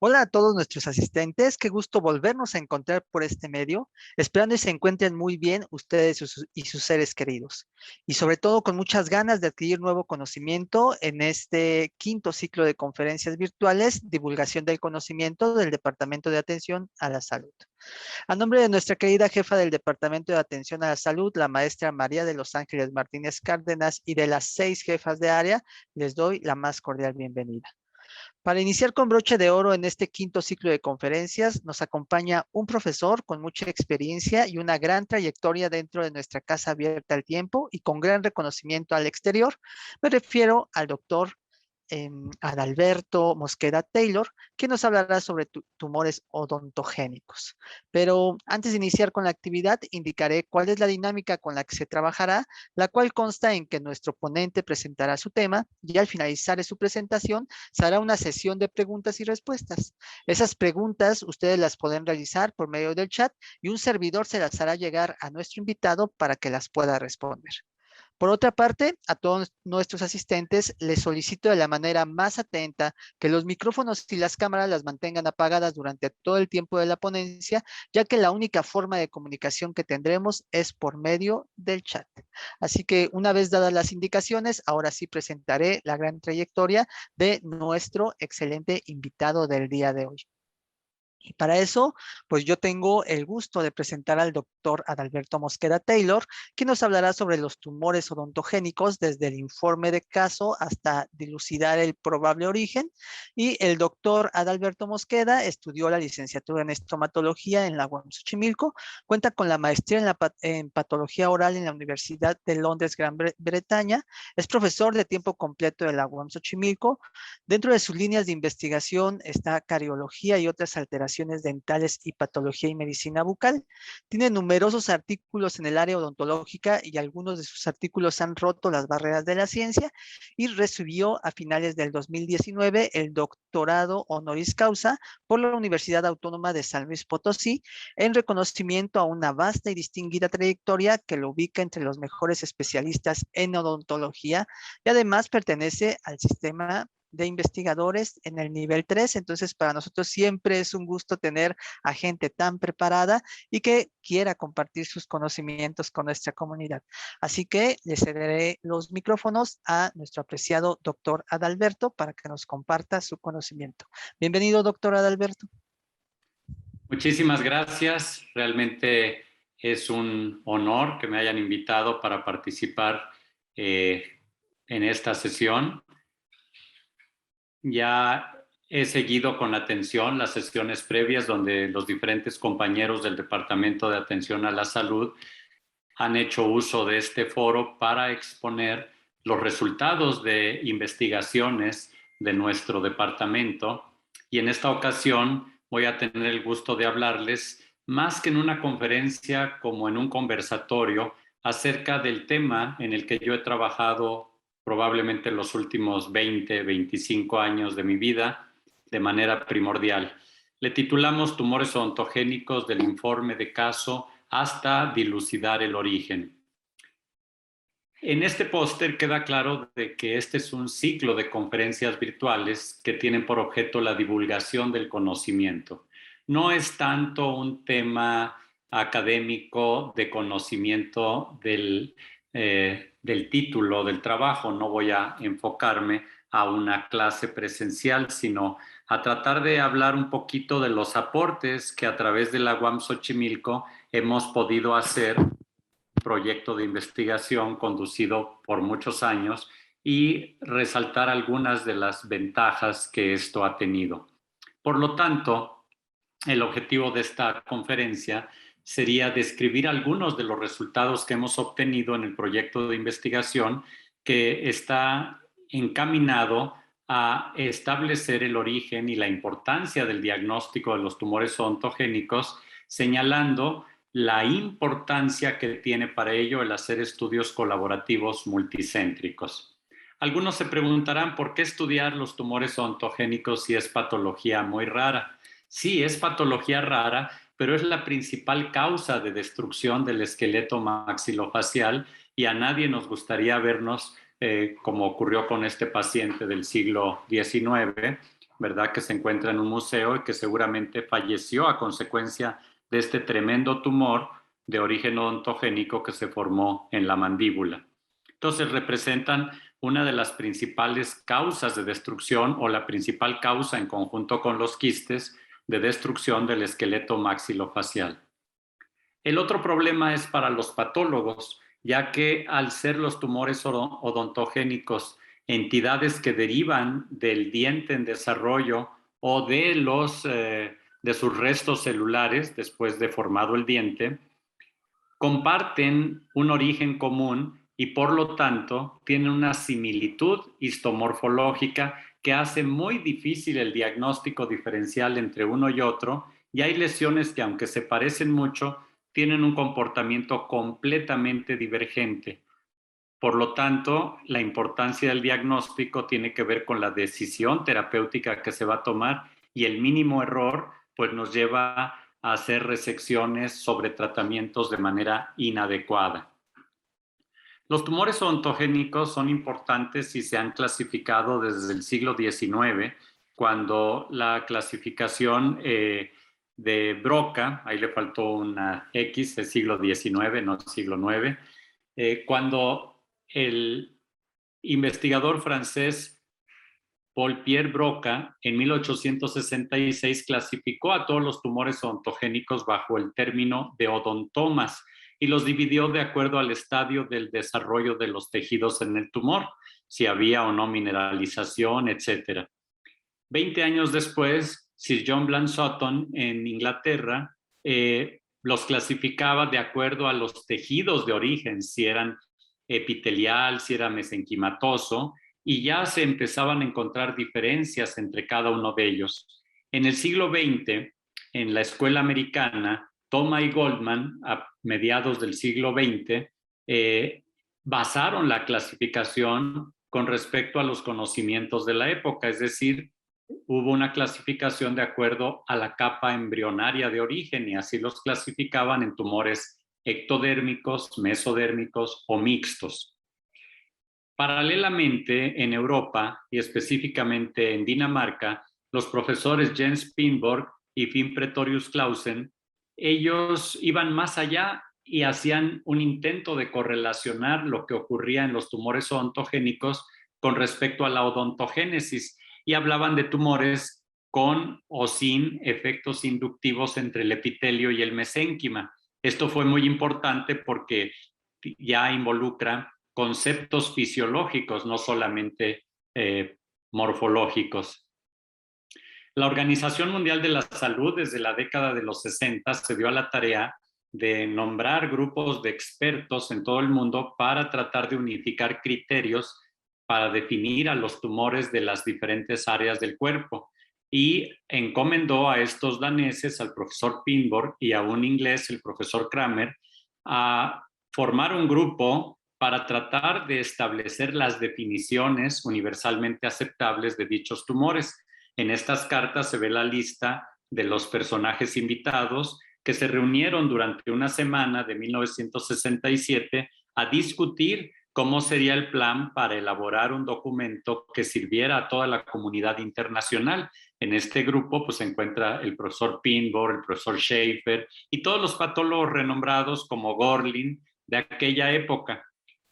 Hola a todos nuestros asistentes, qué gusto volvernos a encontrar por este medio, esperando y se encuentren muy bien ustedes y sus seres queridos. Y sobre todo con muchas ganas de adquirir nuevo conocimiento en este quinto ciclo de conferencias virtuales, divulgación del conocimiento del Departamento de Atención a la Salud. A nombre de nuestra querida jefa del Departamento de Atención a la Salud, la maestra María de los Ángeles Martínez Cárdenas, y de las 6 jefas de área, les doy la más cordial bienvenida. Para iniciar con broche de oro en este quinto ciclo de conferencias, nos acompaña un profesor con mucha experiencia y una gran trayectoria dentro de nuestra casa abierta al tiempo y con gran reconocimiento al exterior. Me refiero al doctor Adalberto Mosqueda Taylor, que nos hablará sobre tumores odontogénicos. Pero antes de iniciar con la actividad, indicaré cuál es la dinámica con la que se trabajará, la cual consta en que nuestro ponente presentará su tema y al finalizar de su presentación se hará una sesión de preguntas y respuestas. Esas preguntas ustedes las pueden realizar por medio del chat y un servidor se las hará llegar a nuestro invitado para que las pueda responder. Por otra parte, a todos nuestros asistentes les solicito de la manera más atenta que los micrófonos y las cámaras las mantengan apagadas durante todo el tiempo de la ponencia, ya que la única forma de comunicación que tendremos es por medio del chat. Así que una vez dadas las indicaciones, ahora sí presentaré la gran trayectoria de nuestro excelente invitado del día de hoy. Y para eso, pues yo tengo el gusto de presentar al doctor Adalberto Mosqueda Taylor, quien nos hablará sobre los tumores odontogénicos desde el informe de caso hasta dilucidar el probable origen. Y el doctor Adalberto Mosqueda estudió la licenciatura en estomatología en la UAM Xochimilco, cuenta con la maestría en patología oral en la Universidad de Londres, Gran Bretaña, es profesor de tiempo completo de la UAM Xochimilco. Dentro de sus líneas de investigación está cariología y otras alteraciones dentales y patología y medicina bucal. Tiene numerosos artículos en el área odontológica y algunos de sus artículos han roto las barreras de la ciencia y recibió a finales del 2019 el doctorado honoris causa por la Universidad Autónoma de San Luis Potosí en reconocimiento a una vasta y distinguida trayectoria que lo ubica entre los mejores especialistas en odontología y además pertenece al sistema de investigadores en el nivel 3. Entonces, para nosotros siempre es un gusto tener a gente tan preparada y que quiera compartir sus conocimientos con nuestra comunidad. Así que le cederé los micrófonos a nuestro apreciado doctor Adalberto para que nos comparta su conocimiento. Bienvenido, doctor Adalberto. Muchísimas gracias. Realmente es un honor que me hayan invitado para participar en esta sesión. Ya he seguido con atención las sesiones previas donde los diferentes compañeros del Departamento de Atención a la Salud han hecho uso de este foro para exponer los resultados de investigaciones de nuestro departamento. Y en esta ocasión voy a tener el gusto de hablarles, más que en una conferencia, como en un conversatorio, acerca del tema en el que yo he trabajado probablemente en los últimos 20, 25 años de mi vida de manera primordial. Le titulamos Tumores odontogénicos del informe de caso hasta dilucidar el origen. En este póster queda claro de que este es un ciclo de conferencias virtuales que tienen por objeto la divulgación del conocimiento. No es tanto un tema académico de conocimiento del título del trabajo. No voy a enfocarme a una clase presencial, sino a tratar de hablar un poquito de los aportes que a través de la UAM Xochimilco hemos podido hacer, proyecto de investigación conducido por muchos años, y resaltar algunas de las ventajas que esto ha tenido. Por lo tanto, el objetivo de esta conferencia sería describir algunos de los resultados que hemos obtenido en el proyecto de investigación que está encaminado a establecer el origen y la importancia del diagnóstico de los tumores odontogénicos, señalando la importancia que tiene para ello el hacer estudios colaborativos multicéntricos. Algunos se preguntarán por qué estudiar los tumores odontogénicos si es patología muy rara. Sí, es patología rara, pero es la principal causa de destrucción del esqueleto maxilofacial y a nadie nos gustaría vernos, como ocurrió con este paciente del siglo XIX, ¿verdad?, que se encuentra en un museo y que seguramente falleció a consecuencia de este tremendo tumor de origen odontogénico que se formó en la mandíbula. Entonces representan una de las principales causas de destrucción o la principal causa en conjunto con los quistes de destrucción del esqueleto maxilofacial. El otro problema es para los patólogos, ya que al ser los tumores odontogénicos entidades que derivan del diente en desarrollo o de sus restos celulares después de formado el diente, comparten un origen común y por lo tanto tienen una similitud histomorfológica que hace muy difícil el diagnóstico diferencial entre uno y otro, y hay lesiones que, aunque se parecen mucho, tienen un comportamiento completamente divergente. Por lo tanto, la importancia del diagnóstico tiene que ver con la decisión terapéutica que se va a tomar, y el mínimo error pues nos lleva a hacer resecciones sobre tratamientos de manera inadecuada. Los tumores odontogénicos son importantes y se han clasificado desde el siglo XIX, cuando la clasificación de Broca, ahí le faltó una X, del siglo XIX, no siglo IX, cuando el investigador francés Paul-Pierre Broca en 1866 clasificó a todos los tumores odontogénicos bajo el término de odontomas y los dividió de acuerdo al estadio del desarrollo de los tejidos en el tumor, si había o no mineralización, etc. 20 años después, Sir John Bland Sutton en Inglaterra los clasificaba de acuerdo a los tejidos de origen, si eran epitelial, si era mesenquimatoso, y ya se empezaban a encontrar diferencias entre cada uno de ellos. En el siglo XX, en la escuela americana, Thoma y Goldman, a mediados del siglo XX, basaron la clasificación con respecto a los conocimientos de la época, es decir, hubo una clasificación de acuerdo a la capa embrionaria de origen y así los clasificaban en tumores ectodérmicos, mesodérmicos o mixtos. Paralelamente, en Europa y específicamente en Dinamarca, los profesores Jens Pinborg y Finn Pretorius Clausen, ellos iban más allá y hacían un intento de correlacionar lo que ocurría en los tumores odontogénicos con respecto a la odontogénesis, y hablaban de tumores con o sin efectos inductivos entre el epitelio y el mesénquima. Esto fue muy importante porque ya involucra conceptos fisiológicos, no solamente morfológicos. La Organización Mundial de la Salud desde la década de los 60 se dio a la tarea de nombrar grupos de expertos en todo el mundo para tratar de unificar criterios para definir a los tumores de las diferentes áreas del cuerpo, y encomendó a estos daneses, al profesor Pinborg y a un inglés, el profesor Kramer, a formar un grupo para tratar de establecer las definiciones universalmente aceptables de dichos tumores. En estas cartas se ve la lista de los personajes invitados que se reunieron durante una semana de 1967 a discutir cómo sería el plan para elaborar un documento que sirviera a toda la comunidad internacional. En este grupo pues, se encuentra el profesor Pinborg, el profesor Schaefer y todos los patólogos renombrados como Gorlin de aquella época,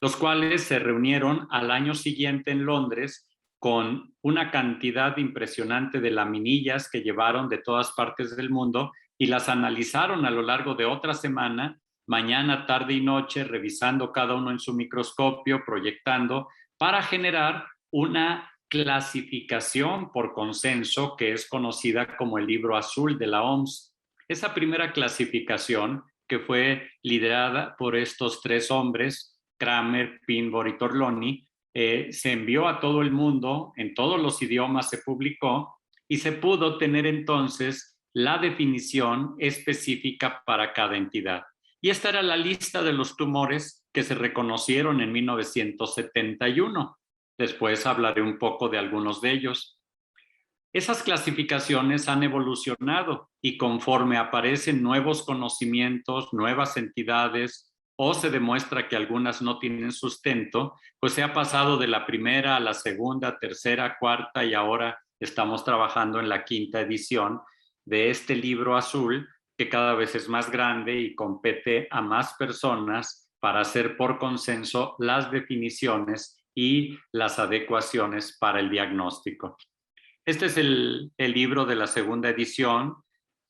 los cuales se reunieron al año siguiente en Londres con una cantidad impresionante de laminillas que llevaron de todas partes del mundo y las analizaron a lo largo de otra semana, mañana, tarde y noche, revisando cada uno en su microscopio, proyectando, para generar una clasificación por consenso que es conocida como el Libro Azul de la OMS. Esa primera clasificación, que fue liderada por estos tres hombres, Kramer, Pinborg y Torloni, se envió a todo el mundo, en todos los idiomas se publicó y se pudo tener entonces la definición específica para cada entidad. Y esta era la lista de los tumores que se reconocieron en 1971. Después hablaré un poco de algunos de ellos. Esas clasificaciones han evolucionado y conforme aparecen nuevos conocimientos, nuevas entidades, o se demuestra que algunas no tienen sustento, pues se ha pasado de la primera a la segunda, tercera, cuarta y ahora estamos trabajando en la 5ª edición de este libro azul, que cada vez es más grande y compete a más personas para hacer por consenso las definiciones y las adecuaciones para el diagnóstico. Este es el libro de la 2ª edición.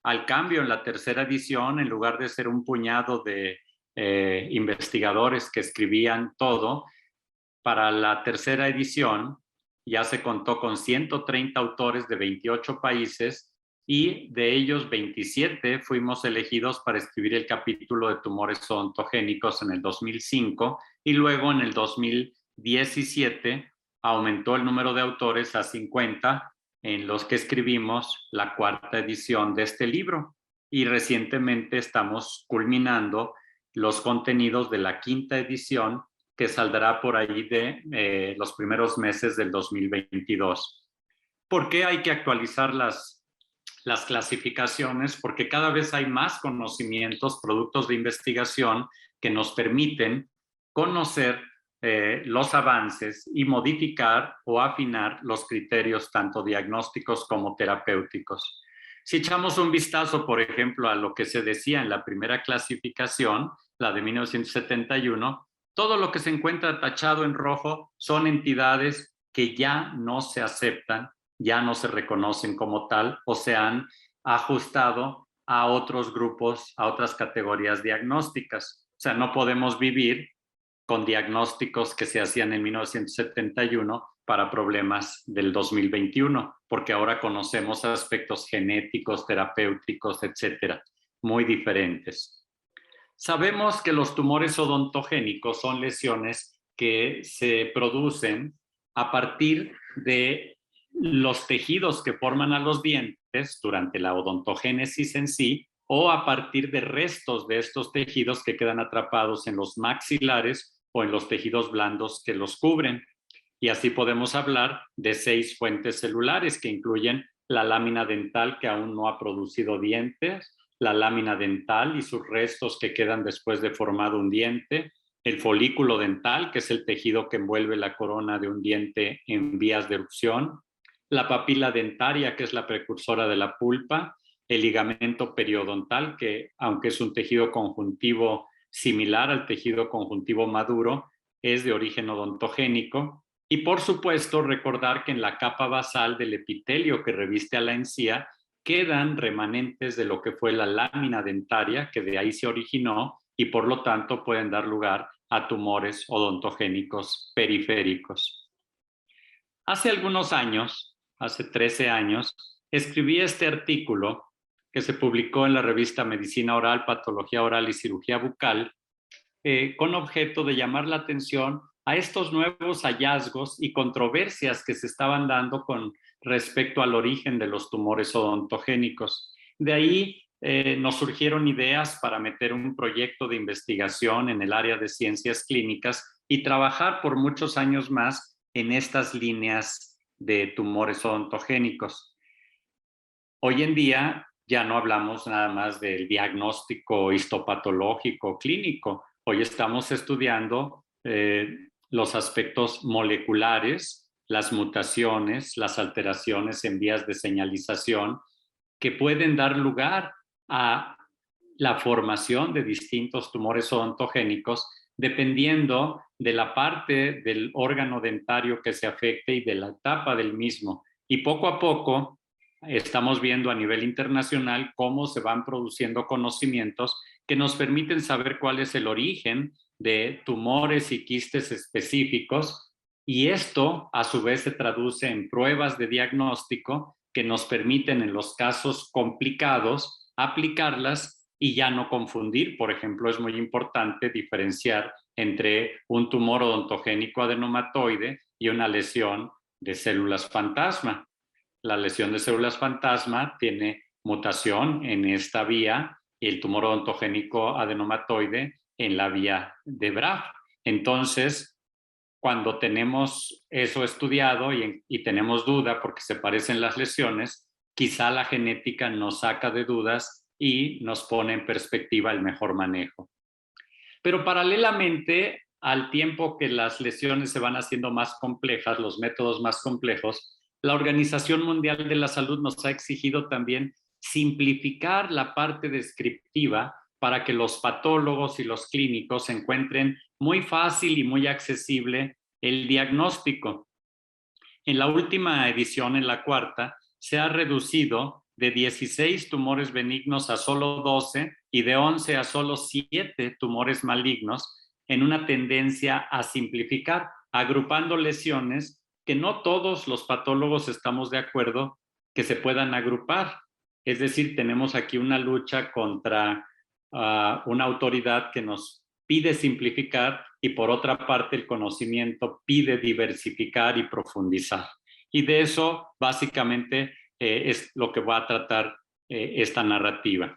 Al cambio, en la 3ª edición, en lugar de ser un puñado de investigadores que escribían todo, para la 3ª edición ya se contó con 130 autores de 28 países y de ellos 27 fuimos elegidos para escribir el capítulo de tumores odontogénicos en el 2005 y luego en el 2017 aumentó el número de autores a 50 en los que escribimos la 4ª edición de este libro y recientemente estamos culminando los contenidos de la 5ª edición que saldrá por ahí de los primeros meses del 2022. ¿Por qué hay que actualizar las clasificaciones? Porque cada vez hay más conocimientos, productos de investigación que nos permiten conocer los avances y modificar o afinar los criterios tanto diagnósticos como terapéuticos. Si echamos un vistazo, por ejemplo, a lo que se decía en la primera clasificación, la de 1971, todo lo que se encuentra tachado en rojo son entidades que ya no se aceptan, ya no se reconocen como tal o se han ajustado a otros grupos, a otras categorías diagnósticas. O sea, no podemos vivir con diagnósticos que se hacían en 1971 para problemas del 2021, porque ahora conocemos aspectos genéticos, terapéuticos, etcétera, muy diferentes. Sabemos que los tumores odontogénicos son lesiones que se producen a partir de los tejidos que forman a los dientes durante la odontogénesis en sí o a partir de restos de estos tejidos que quedan atrapados en los maxilares o en los tejidos blandos que los cubren. Y así podemos hablar de 6 fuentes celulares que incluyen la lámina dental que aún no ha producido dientes, la lámina dental y sus restos que quedan después de formado un diente, el folículo dental, que es el tejido que envuelve la corona de un diente en vías de erupción, la papila dentaria, que es la precursora de la pulpa, el ligamento periodontal, que aunque es un tejido conjuntivo similar al tejido conjuntivo maduro, es de origen odontogénico. Y por supuesto, recordar que en la capa basal del epitelio que reviste a la encía quedan remanentes de lo que fue la lámina dentaria, que de ahí se originó y por lo tanto pueden dar lugar a tumores odontogénicos periféricos. Hace algunos años, hace 13 años, escribí este artículo que se publicó en la revista Medicina Oral, Patología Oral y Cirugía Bucal, con objeto de llamar la atención a estos nuevos hallazgos y controversias que se estaban dando con respecto al origen de los tumores odontogénicos. De ahí nos surgieron ideas para meter un proyecto de investigación en el área de ciencias clínicas y trabajar por muchos años más en estas líneas de tumores odontogénicos. Hoy en día ya no hablamos nada más del diagnóstico histopatológico clínico. Hoy estamos estudiando los aspectos moleculares, las mutaciones, las alteraciones en vías de señalización que pueden dar lugar a la formación de distintos tumores odontogénicos dependiendo de la parte del órgano dentario que se afecte y de la etapa del mismo. Y poco a poco estamos viendo a nivel internacional cómo se van produciendo conocimientos que nos permiten saber cuál es el origen de tumores y quistes específicos y esto a su vez se traduce en pruebas de diagnóstico que nos permiten en los casos complicados aplicarlas y ya no confundir. Por ejemplo, es muy importante diferenciar entre un tumor odontogénico adenomatoide y una lesión de células fantasma. La lesión de células fantasma tiene mutación en esta vía y el tumor odontogénico adenomatoide en la vía de BRAF. Entonces, cuando tenemos eso estudiado y tenemos duda porque se parecen las lesiones, quizá la genética nos saca de dudas y nos pone en perspectiva el mejor manejo. Pero paralelamente, al tiempo que las lesiones se van haciendo más complejas, los métodos más complejos, La Organización Mundial de la Salud nos ha exigido también simplificar la parte descriptiva para que los patólogos y los clínicos encuentren muy fácil y muy accesible el diagnóstico. En la última edición, en la cuarta, se ha reducido de 16 tumores benignos a solo 12 y de 11 a solo 7 tumores malignos, en una tendencia a simplificar, agrupando lesiones que no todos los patólogos estamos de acuerdo que se puedan agrupar. Es decir, tenemos aquí una lucha contra una autoridad que nos pide simplificar y por otra parte el conocimiento pide diversificar y profundizar. Y de eso básicamente es lo que va a tratar esta narrativa.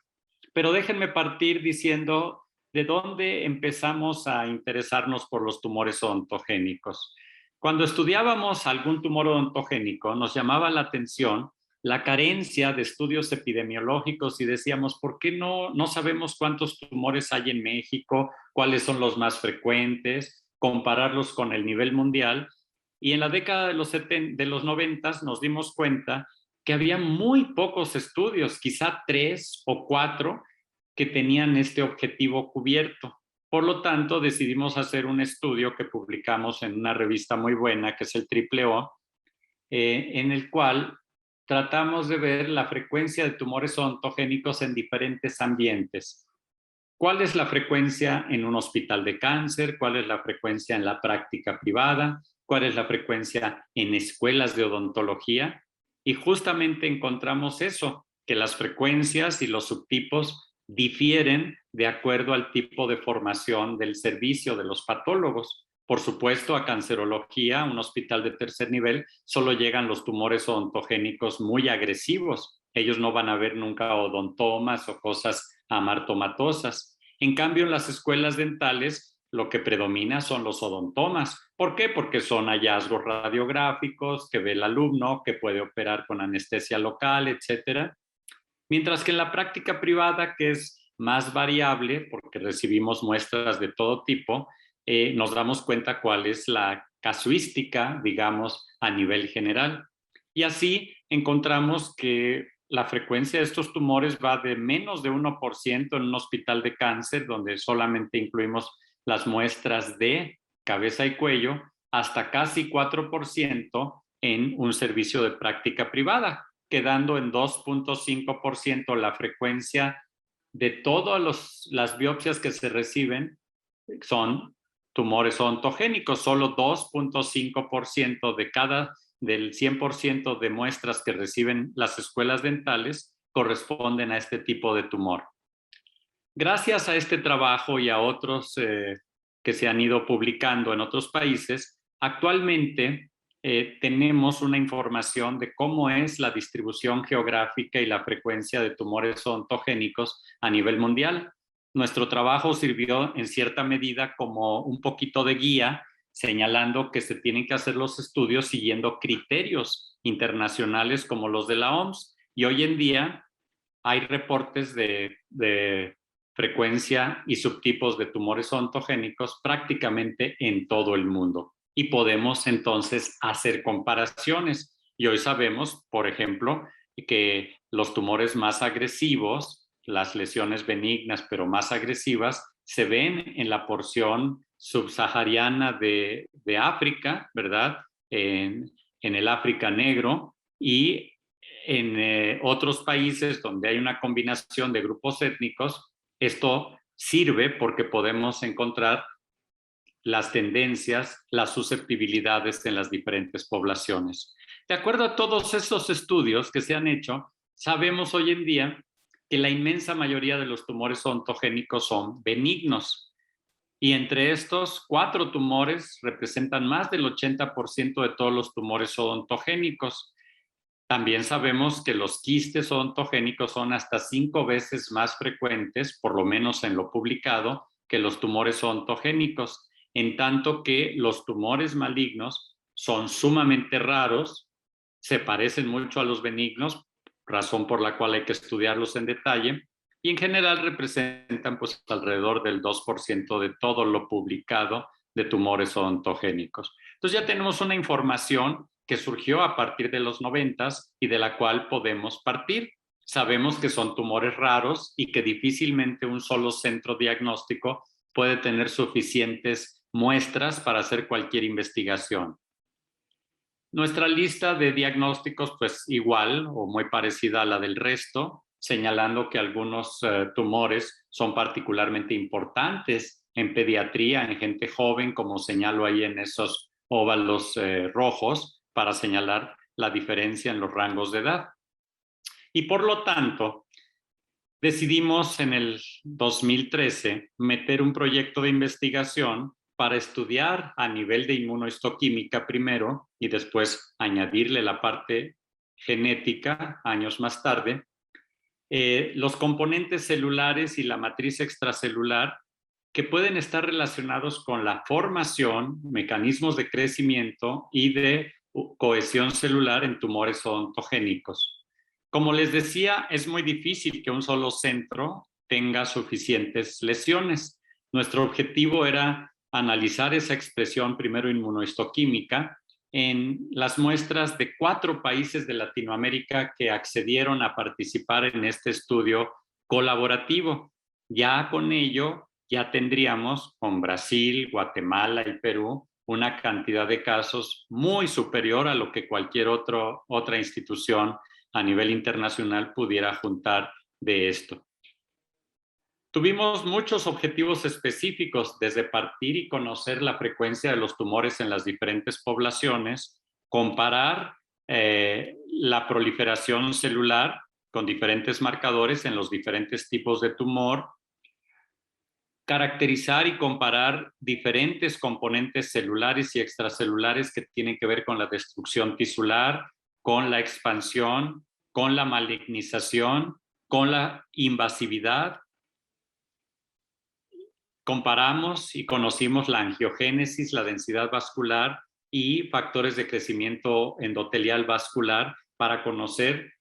Pero déjenme partir diciendo de dónde empezamos a interesarnos por los tumores odontogénicos. Cuando estudiábamos algún tumor odontogénico, nos llamaba la atención la carencia de estudios epidemiológicos y decíamos, ¿por qué no sabemos cuántos tumores hay en México? ¿Cuáles son los más frecuentes? Compararlos con el nivel mundial. Y en la década de los 90 nos dimos cuenta que había muy pocos estudios, quizá 3 o 4, que tenían este objetivo cubierto. Por lo tanto, decidimos hacer un estudio que publicamos en una revista muy buena, que es el AAO, en el cual tratamos de ver la frecuencia de tumores odontogénicos en diferentes ambientes. ¿Cuál es la frecuencia en un hospital de cáncer? ¿Cuál es la frecuencia en la práctica privada? ¿Cuál es la frecuencia en escuelas de odontología? Y justamente encontramos eso, que las frecuencias y los subtipos difieren de acuerdo al tipo de formación del servicio de los patólogos. Por supuesto, a cancerología, un hospital de tercer nivel, solo llegan los tumores odontogénicos muy agresivos. Ellos no van a ver nunca odontomas o cosas amartomatosas. En cambio, en las escuelas dentales, lo que predomina son los odontomas. ¿Por qué? Porque son hallazgos radiográficos que ve el alumno, que puede operar con anestesia local, etcétera. Mientras que en la práctica privada, que es más variable, porque recibimos muestras de todo tipo, nos damos cuenta cuál es la casuística, digamos, a nivel general. Y así encontramos que la frecuencia de estos tumores va de menos de 1% en un hospital de cáncer, donde solamente incluimos las muestras de cabeza y cuello, hasta casi 4% en un servicio de práctica privada, quedando en 2.5% la frecuencia de todas las biopsias que se reciben son tumores odontogénicos. Solo 2.5% del 100% de muestras que reciben las escuelas dentales corresponden a este tipo de tumor. Gracias a este trabajo y a otros que se han ido publicando en otros países, actualmente tenemos una información de cómo es la distribución geográfica y la frecuencia de tumores odontogénicos a nivel mundial. Nuestro trabajo sirvió en cierta medida como un poquito de guía, señalando que se tienen que hacer los estudios siguiendo criterios internacionales como los de la OMS. Y hoy en día hay reportes de frecuencia y subtipos de tumores odontogénicos prácticamente en todo el mundo. Y podemos entonces hacer comparaciones. Y hoy sabemos, por ejemplo, que los tumores más agresivos, las lesiones benignas pero más agresivas, se ven en la porción subsahariana de África, ¿verdad? En el África negro y en otros países donde hay una combinación de grupos étnicos. Esto sirve porque podemos encontrar las tendencias, las susceptibilidades en las diferentes poblaciones. De acuerdo a todos estos estudios que se han hecho, sabemos hoy en día que la inmensa mayoría de los tumores odontogénicos son benignos. Y entre estos, 4 tumores representan más del 80% de todos los tumores odontogénicos. También sabemos que los quistes odontogénicos son hasta 5 veces más frecuentes, por lo menos en lo publicado, que los tumores odontogénicos, en tanto que los tumores malignos son sumamente raros, se parecen mucho a los benignos, razón por la cual hay que estudiarlos en detalle, y en general representan pues alrededor del 2% de todo lo publicado de tumores odontogénicos. Entonces ya tenemos una información que surgió a partir de los 90s y de la cual podemos partir. Sabemos que son tumores raros y que difícilmente un solo centro diagnóstico puede tener suficientes muestras para hacer cualquier investigación. Nuestra lista de diagnósticos, pues igual o muy parecida a la del resto, señalando que algunos tumores son particularmente importantes en pediatría, en gente joven, como señalo ahí en esos óvalos rojos, para señalar la diferencia en los rangos de edad. Y por lo tanto, decidimos en el 2013 meter un proyecto de investigación para estudiar a nivel de inmunohistoquímica primero y después añadirle la parte genética años más tarde, los componentes celulares y la matriz extracelular que pueden estar relacionados con la formación, mecanismos de crecimiento y de cohesión celular en tumores odontogénicos. Como les decía, es muy difícil que un solo centro tenga suficientes lesiones. Nuestro objetivo era analizar esa expresión primero inmunohistoquímica en las muestras de 4 países de Latinoamérica que accedieron a participar en este estudio colaborativo. Ya con ello, ya tendríamos con Brasil, Guatemala y Perú una cantidad de casos muy superior a lo que cualquier otra institución a nivel internacional pudiera juntar de esto. Tuvimos muchos objetivos específicos, desde partir y conocer la frecuencia de los tumores en las diferentes poblaciones, comparar la proliferación celular con diferentes marcadores en los diferentes tipos de tumor, caracterizar y comparar diferentes componentes celulares y extracelulares que tienen que ver con la destrucción tisular, con la expansión, con la malignización, con la invasividad. Comparamos y conocimos la angiogénesis, la densidad vascular y factores de crecimiento endotelial vascular para conocer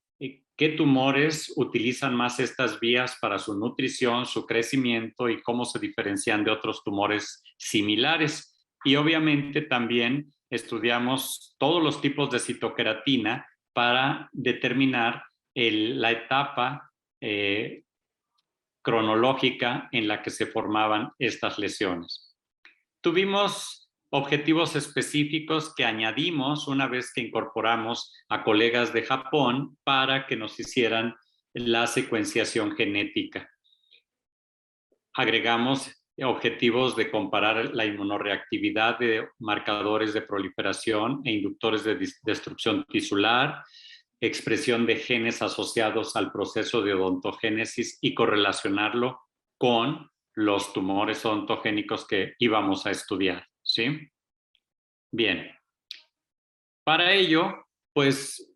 qué tumores utilizan más estas vías para su nutrición, su crecimiento y cómo se diferencian de otros tumores similares. Y obviamente también estudiamos todos los tipos de citoqueratina para determinar la etapa cronológica en la que se formaban estas lesiones. Tuvimos objetivos específicos que añadimos una vez que incorporamos a colegas de Japón para que nos hicieran la secuenciación genética. Agregamos objetivos de comparar la inmunoreactividad de marcadores de proliferación e inductores de destrucción tisular, expresión de genes asociados al proceso de odontogénesis y correlacionarlo con los tumores odontogénicos que íbamos a estudiar, ¿sí? Bien. Para ello, pues,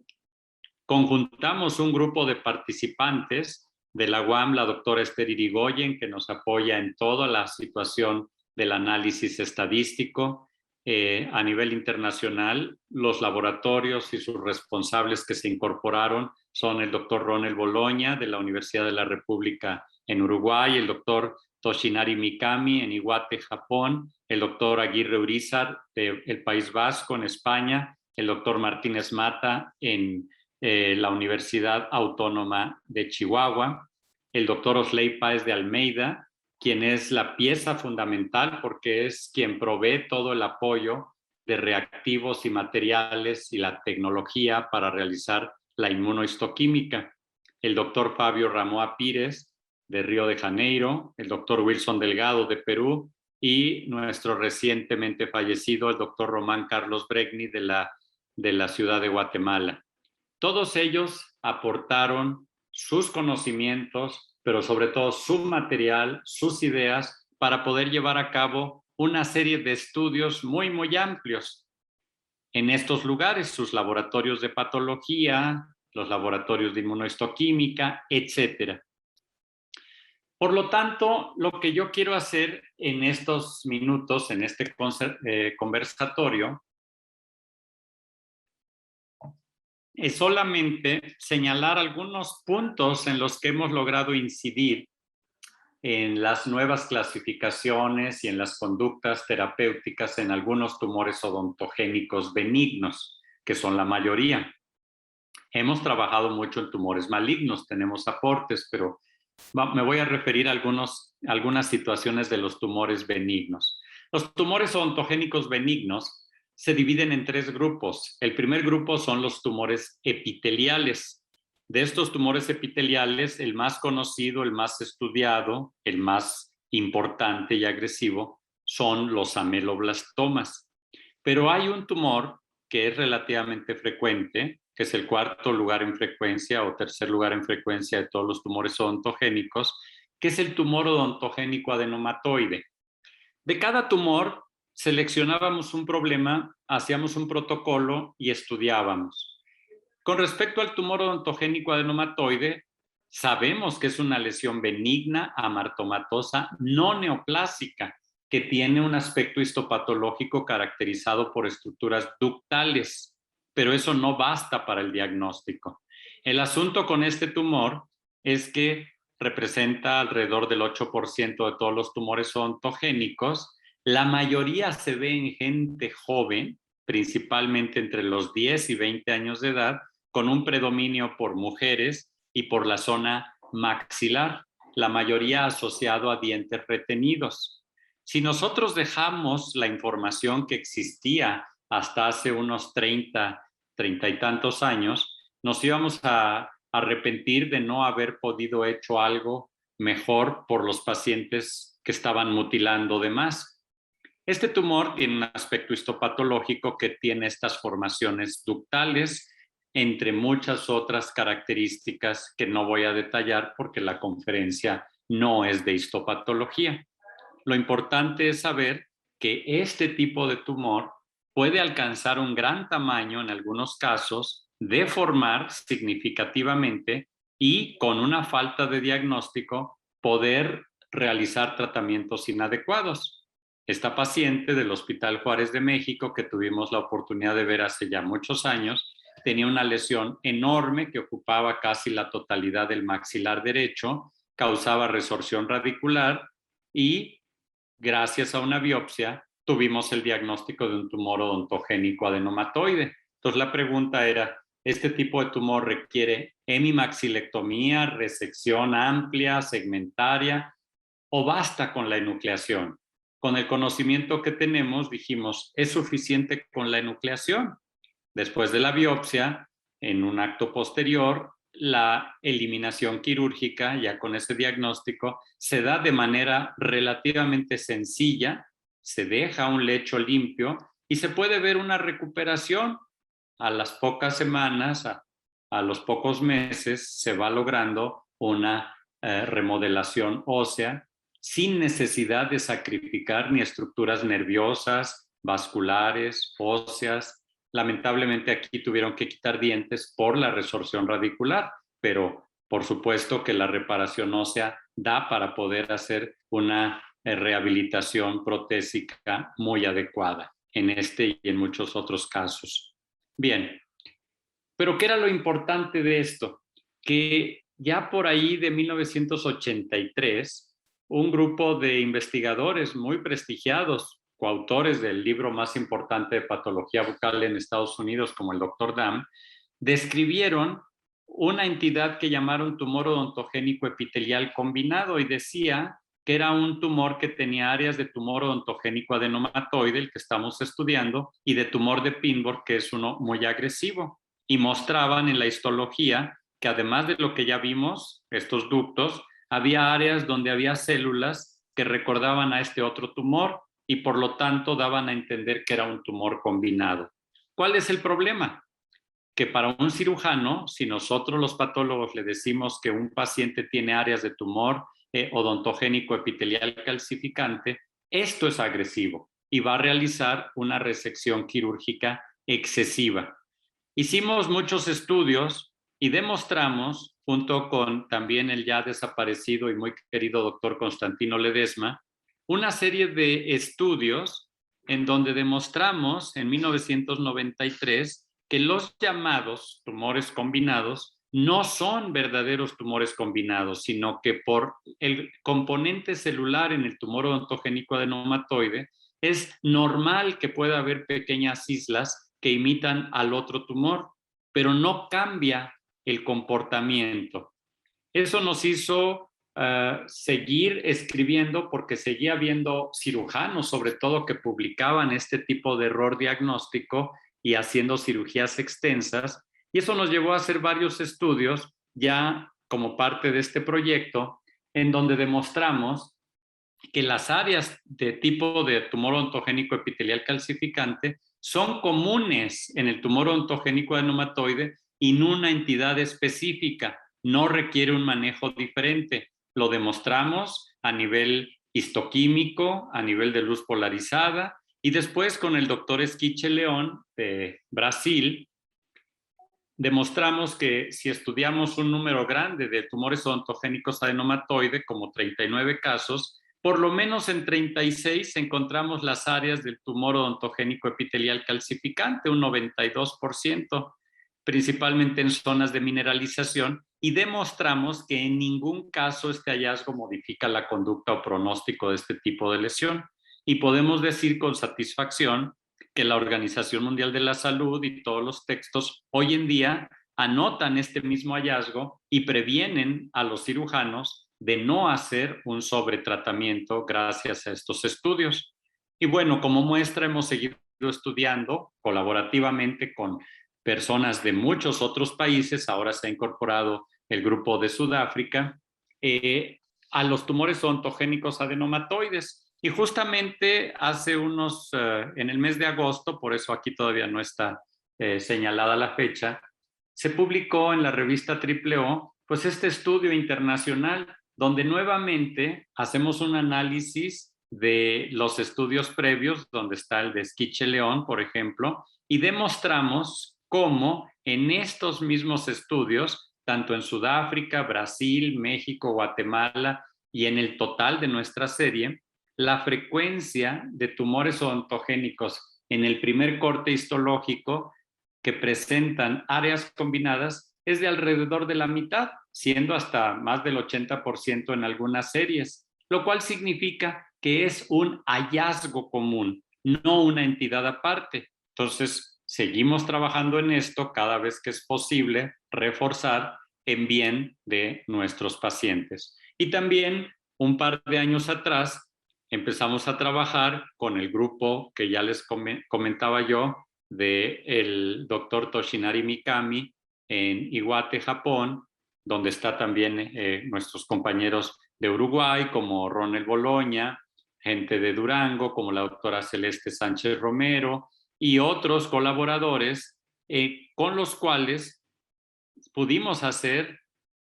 conjuntamos un grupo de participantes de la UAM, la doctora Esther Irigoyen, que nos apoya en toda la situación del análisis estadístico. A nivel internacional, los laboratorios y sus responsables que se incorporaron son el doctor Ronald Boloña de la Universidad de la República en Uruguay, el doctor Toshinari Mikami en Iwate, Japón, el doctor Aguirre Urizar del País Vasco en España, el doctor Martínez Mata en la Universidad Autónoma de Chihuahua, el doctor Osley Páez de Almeida, quien es la pieza fundamental porque es quien provee todo el apoyo de reactivos y materiales y la tecnología para realizar la inmunohistoquímica. El doctor Fabio Ramoa Pires de Río de Janeiro, el doctor Wilson Delgado de Perú y nuestro recientemente fallecido, el doctor Román Carlos Bregni de la ciudad de Guatemala. Todos ellos aportaron sus conocimientos, pero sobre todo su material, sus ideas, para poder llevar a cabo una serie de estudios muy, muy amplios en estos lugares, sus laboratorios de patología, los laboratorios de inmunohistoquímica, etcétera. Por lo tanto, lo que yo quiero hacer en estos minutos, en este conversatorio, es solamente señalar algunos puntos en los que hemos logrado incidir en las nuevas clasificaciones y en las conductas terapéuticas en algunos tumores odontogénicos benignos. que son la mayoría. Hemos trabajado mucho en tumores malignos, tenemos aportes, pero me voy a referir a algunas situaciones de los tumores benignos. Los tumores odontogénicos benignos se dividen en 3 grupos. El primer grupo son los tumores epiteliales. De estos tumores epiteliales, el más conocido, el más estudiado, el más importante y agresivo son los ameloblastomas. Pero hay un tumor que es relativamente frecuente, que es el 4º lugar en frecuencia o 3er lugar en frecuencia de todos los tumores odontogénicos, que es el tumor odontogénico adenomatoide. De cada tumor seleccionábamos un problema, hacíamos un protocolo y estudiábamos. Con respecto al tumor odontogénico adenomatoide, sabemos que es una lesión benigna, amartomatosa, no neoplásica, que tiene un aspecto histopatológico caracterizado por estructuras ductales, pero eso no basta para el diagnóstico. El asunto con este tumor es que representa alrededor del 8% de todos los tumores odontogénicos. La mayoría se ve en gente joven, principalmente entre los 10 y 20 años de edad, con un predominio por mujeres y por la zona maxilar, la mayoría asociado a dientes retenidos. Si nosotros dejamos la información que existía hasta hace unos 30 y tantos años, nos íbamos a arrepentir de no haber podido hecho algo mejor por los pacientes que estaban mutilando de más. Este tumor tiene un aspecto histopatológico que tiene estas formaciones ductales, entre muchas otras características que no voy a detallar porque la conferencia no es de histopatología. Lo importante es saber que este tipo de tumor puede alcanzar un gran tamaño en algunos casos, deformar significativamente y con una falta de diagnóstico poder realizar tratamientos inadecuados. Esta paciente del Hospital Juárez de México, que tuvimos la oportunidad de ver hace ya muchos años, tenía una lesión enorme que ocupaba casi la totalidad del maxilar derecho, causaba resorción radicular y gracias a una biopsia tuvimos el diagnóstico de un tumor odontogénico adenomatoide. Entonces la pregunta era, ¿este tipo de tumor requiere hemimaxilectomía, resección amplia, segmentaria o basta con la enucleación? Con el conocimiento que tenemos dijimos, es suficiente con la enucleación. Después de la biopsia, en un acto posterior, la eliminación quirúrgica, ya con ese diagnóstico, se da de manera relativamente sencilla, se deja un lecho limpio y se puede ver una recuperación. A las pocas semanas, a los pocos meses, se va logrando una remodelación ósea sin necesidad de sacrificar ni estructuras nerviosas, vasculares, óseas. Lamentablemente aquí tuvieron que quitar dientes por la resorción radicular, pero por supuesto que la reparación ósea da para poder hacer una rehabilitación protésica muy adecuada en este y en muchos otros casos. Bien, pero ¿qué era lo importante de esto? Que ya por ahí de 1983, un grupo de investigadores muy prestigiados, coautores del libro más importante de patología bucal en Estados Unidos, como el Dr. Dam, describieron una entidad que llamaron tumor odontogénico epitelial combinado y decía que era un tumor que tenía áreas de tumor odontogénico adenomatoide, el que estamos estudiando, y de tumor de Pinborg, que es uno muy agresivo. Y mostraban en la histología que además de lo que ya vimos, estos ductos, había áreas donde había células que recordaban a este otro tumor y por lo tanto daban a entender que era un tumor combinado. ¿Cuál es el problema? Que para un cirujano, si nosotros los patólogos le decimos que un paciente tiene áreas de tumor odontogénico epitelial calcificante, esto es agresivo y va a realizar una resección quirúrgica excesiva. Hicimos muchos estudios y demostramos, junto con también el ya desaparecido y muy querido doctor Constantino Ledesma, una serie de estudios en donde demostramos en 1993 que los llamados tumores combinados no son verdaderos tumores combinados, sino que por el componente celular en el tumor odontogénico adenomatoide es normal que pueda haber pequeñas islas que imitan al otro tumor, pero no cambia el comportamiento. Eso nos hizo seguir escribiendo porque seguía habiendo cirujanos, sobre todo, que publicaban este tipo de error diagnóstico y haciendo cirugías extensas. Y eso nos llevó a hacer varios estudios ya como parte de este proyecto, en donde demostramos que las áreas de tipo de tumor ontogénico epitelial calcificante son comunes en el tumor ontogénico adenomatoide y en una entidad específica. No requiere un manejo diferente. Lo demostramos a nivel histoquímico, a nivel de luz polarizada, y después con el doctor Esquiche León de Brasil, demostramos que si estudiamos un número grande de tumores ontogénicos adenomatoide, como 39 casos, por lo menos en 36 encontramos las áreas del tumor ontogénico epitelial calcificante, un 92%, principalmente en zonas de mineralización, y demostramos que en ningún caso este hallazgo modifica la conducta o pronóstico de este tipo de lesión. Y podemos decir con satisfacción que la Organización Mundial de la Salud y todos los textos hoy en día anotan este mismo hallazgo y previenen a los cirujanos de no hacer un sobretratamiento gracias a estos estudios. Y bueno, como muestra hemos seguido estudiando colaborativamente con personas de muchos otros países, ahora se ha incorporado el grupo de Sudáfrica, a los tumores ontogénicos adenomatoides. Y justamente hace en el mes de agosto, por eso aquí todavía no está señalada la fecha, se publicó en la revista O, pues este estudio internacional, donde nuevamente hacemos un análisis de los estudios previos, donde está el de Esquiche León, por ejemplo, y demostramos cómo en estos mismos estudios, tanto en Sudáfrica, Brasil, México, Guatemala y en el total de nuestra serie, la frecuencia de tumores ontogénicos en el primer corte histológico que presentan áreas combinadas es de alrededor de la mitad, siendo hasta más del 80% en algunas series, lo cual significa que es un hallazgo común, no una entidad aparte. Entonces, seguimos trabajando en esto cada vez que es posible, reforzar en bien de nuestros pacientes. Y también, un par de años atrás, empezamos a trabajar con el grupo que ya les comentaba yo, del doctor Toshinari Mikami en Iwate, Japón, donde está también nuestros compañeros de Uruguay, como Ronel Boloña, gente de Durango, como la doctora Celeste Sánchez Romero, y otros colaboradores con los cuales pudimos hacer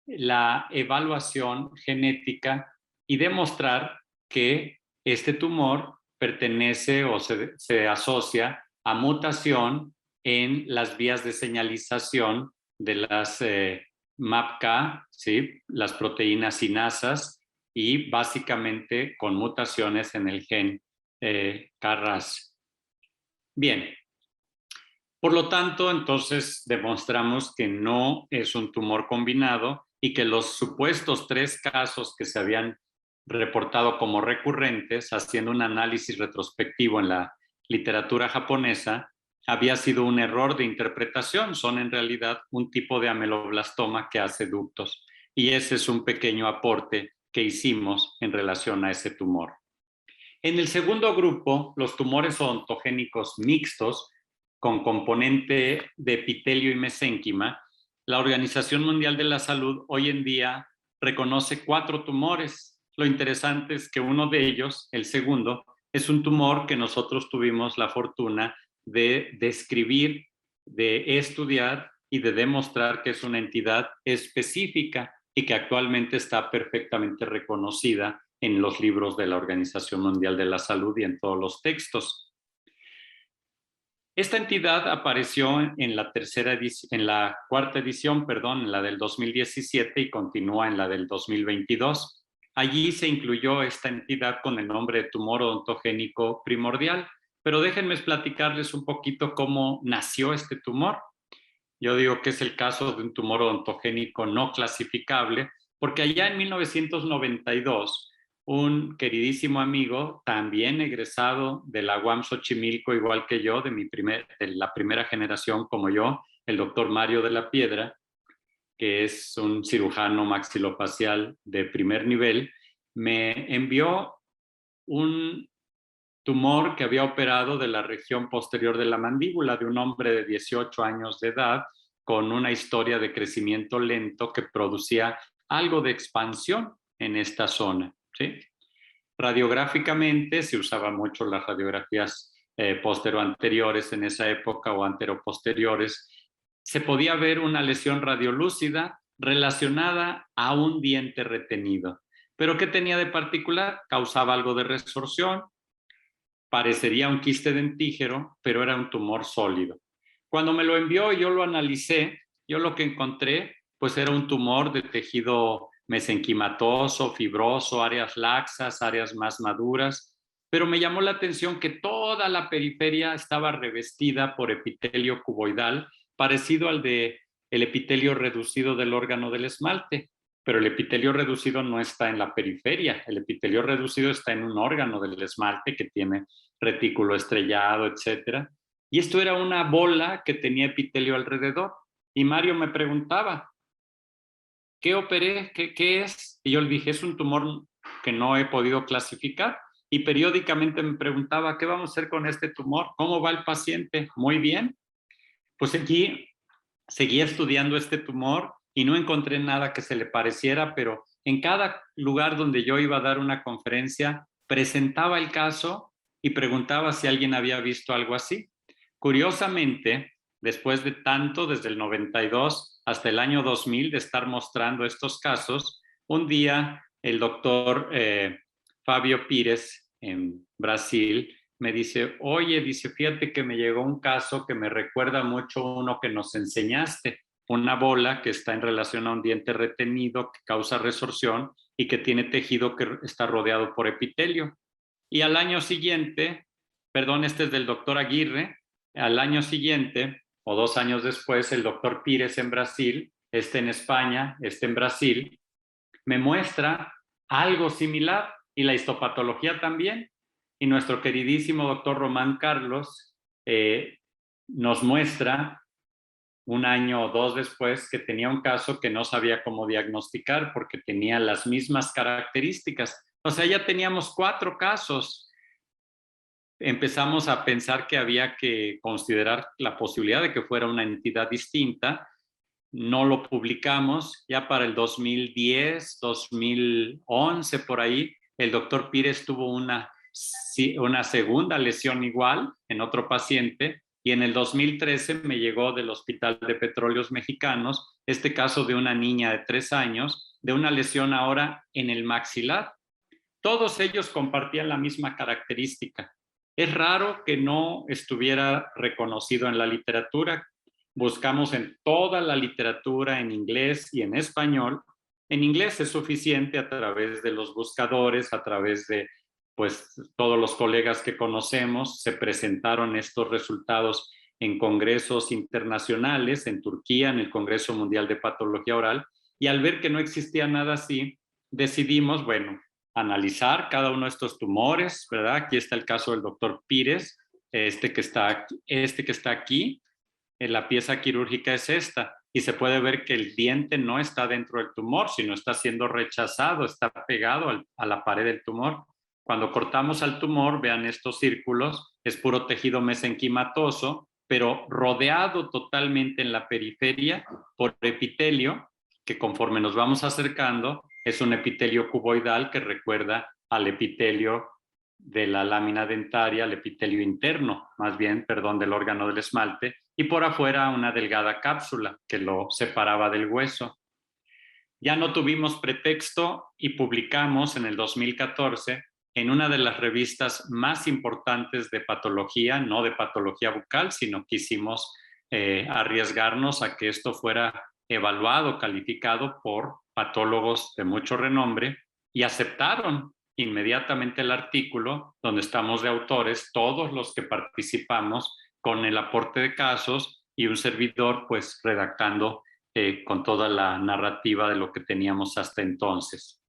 la evaluación genética y demostrar que este tumor pertenece o se asocia a mutación en las vías de señalización de las MAPK, ¿sí? Las proteínas sinasas, y básicamente con mutaciones en el gen KRAS. Bien, por lo tanto, entonces demostramos que no es un tumor combinado y que los supuestos 3 casos que se habían reportado como recurrentes, haciendo un análisis retrospectivo en la literatura japonesa, había sido un error de interpretación. Son en realidad un tipo de ameloblastoma que hace ductos. Y ese es un pequeño aporte que hicimos en relación a ese tumor. En el segundo grupo, los tumores ontogénicos mixtos, con componente de epitelio y mesénquima, la Organización Mundial de la Salud hoy en día reconoce 4 tumores. Lo interesante es que uno de ellos, el segundo, es un tumor que nosotros tuvimos la fortuna de describir, de estudiar y de demostrar que es una entidad específica y que actualmente está perfectamente reconocida en los libros de la Organización Mundial de la Salud y en todos los textos. Esta entidad apareció en la cuarta edición, en la del 2017, y continúa en la del 2022. Allí se incluyó esta entidad con el nombre de tumor ontogénico primordial, pero déjenme platicarles un poquito cómo nació este tumor. Yo digo que es el caso de un tumor ontogénico no clasificable, porque allá en 1992 un queridísimo amigo, también egresado de la UAM Xochimilco, igual que yo, de la primera generación como yo, el doctor Mario de la Piedra, que es un cirujano maxilofacial de primer nivel, me envió un tumor que había operado de la región posterior de la mandíbula de un hombre de 18 años de edad con una historia de crecimiento lento que producía algo de expansión en esta zona, ¿sí? Radiográficamente se usaba mucho las radiografías posteroanteriores en esa época o anteroposteriores. Se podía ver una lesión radiolúcida relacionada a un diente retenido. ¿Pero qué tenía de particular? Causaba algo de resorción, parecería un quiste dentígero, pero era un tumor sólido. Cuando me lo envió y yo lo analicé, yo lo que encontré pues era un tumor de tejido mesenquimatoso, fibroso, áreas laxas, áreas más maduras, pero me llamó la atención que toda la periferia estaba revestida por epitelio cuboidal, parecido al de el epitelio reducido del órgano del esmalte, pero el epitelio reducido no está en la periferia, el epitelio reducido está en un órgano del esmalte que tiene retículo estrellado, etcétera. Y esto era una bola que tenía epitelio alrededor. Y Mario me preguntaba, ¿qué operé? ¿Qué es? Y yo le dije, es un tumor que no he podido clasificar. Y periódicamente me preguntaba, ¿qué vamos a hacer con este tumor? ¿Cómo va el paciente? Muy bien. Pues aquí seguí estudiando este tumor y no encontré nada que se le pareciera, pero en cada lugar donde yo iba a dar una conferencia, presentaba el caso y preguntaba si alguien había visto algo así. Curiosamente, después de tanto, desde el 92 hasta el año 2000, de estar mostrando estos casos, un día el doctor Fabio Pires en Brasil me dice, oye, dice, fíjate que me llegó un caso que me recuerda mucho uno que nos enseñaste, una bola que está en relación a un diente retenido que causa resorción y que tiene tejido que está rodeado por epitelio. Y al año siguiente, perdón, este es del doctor Aguirre, al año siguiente o 2 años después, el doctor Pires en Brasil, este en España, este en Brasil, me muestra algo similar y la histopatología también. Y nuestro queridísimo doctor Román Carlos nos muestra 1 año o 2 después que tenía un caso que no sabía cómo diagnosticar porque tenía las mismas características. O sea, ya teníamos 4 casos. Empezamos a pensar que había que considerar la posibilidad de que fuera una entidad distinta. No lo publicamos. Ya para el 2010, 2011, por ahí, el doctor Pires tuvo una segunda lesión igual en otro paciente y en el 2013 me llegó del Hospital de Petróleos Mexicanos este caso de una niña de 3 años de una lesión ahora en el maxilar. Todos ellos compartían la misma característica. Es raro que no estuviera reconocido en la literatura. Buscamos en toda la literatura en inglés y en español. En inglés es suficiente a través de los buscadores, a través de pues todos los colegas que conocemos. Se presentaron estos resultados en congresos internacionales, en Turquía, en el Congreso Mundial de Patología Oral, y al ver que no existía nada así, decidimos, bueno, analizar cada uno de estos tumores, ¿verdad? Aquí está el caso del doctor Pires, este que está aquí, la pieza quirúrgica es esta, y se puede ver que el diente no está dentro del tumor, sino está siendo rechazado, está pegado a la pared del tumor. Cuando cortamos al tumor, vean estos círculos, es puro tejido mesenquimatoso, pero rodeado totalmente en la periferia por epitelio, que conforme nos vamos acercando, es un epitelio cuboidal que recuerda al epitelio de la lámina dentaria, al epitelio interno, más bien, perdón, del órgano del esmalte, y por afuera una delgada cápsula que lo separaba del hueso. Ya no tuvimos pretexto y publicamos en el 2014 en una de las revistas más importantes de patología, no de patología bucal, sino quisimos arriesgarnos a que esto fuera evaluado, calificado por patólogos de mucho renombre, y aceptaron inmediatamente el artículo donde estamos de autores, todos los que participamos con el aporte de casos y un servidor pues redactando con toda la narrativa de lo que teníamos hasta entonces.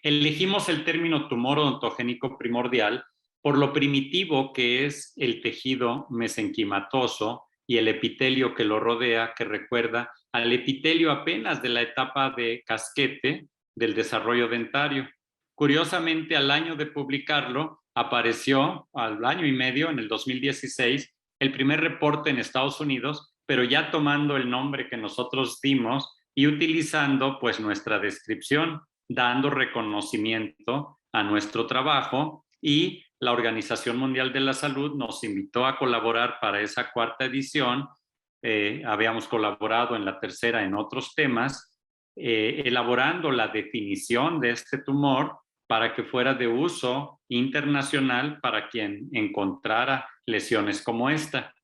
Elegimos el término tumor odontogénico primordial por lo primitivo que es el tejido mesenquimatoso y el epitelio que lo rodea, que recuerda al epitelio apenas de la etapa de casquete del desarrollo dentario. Curiosamente, al año de publicarlo, apareció al año y medio, en el 2016, el primer reporte en Estados Unidos, pero ya tomando el nombre que nosotros dimos y utilizando pues nuestra descripción, dando reconocimiento a nuestro trabajo, y la Organización Mundial de la Salud nos invitó a colaborar para esa cuarta edición. Habíamos colaborado en la tercera en otros temas, elaborando la definición de este tumor para que fuera de uso internacional para quien encontrara lesiones como esta.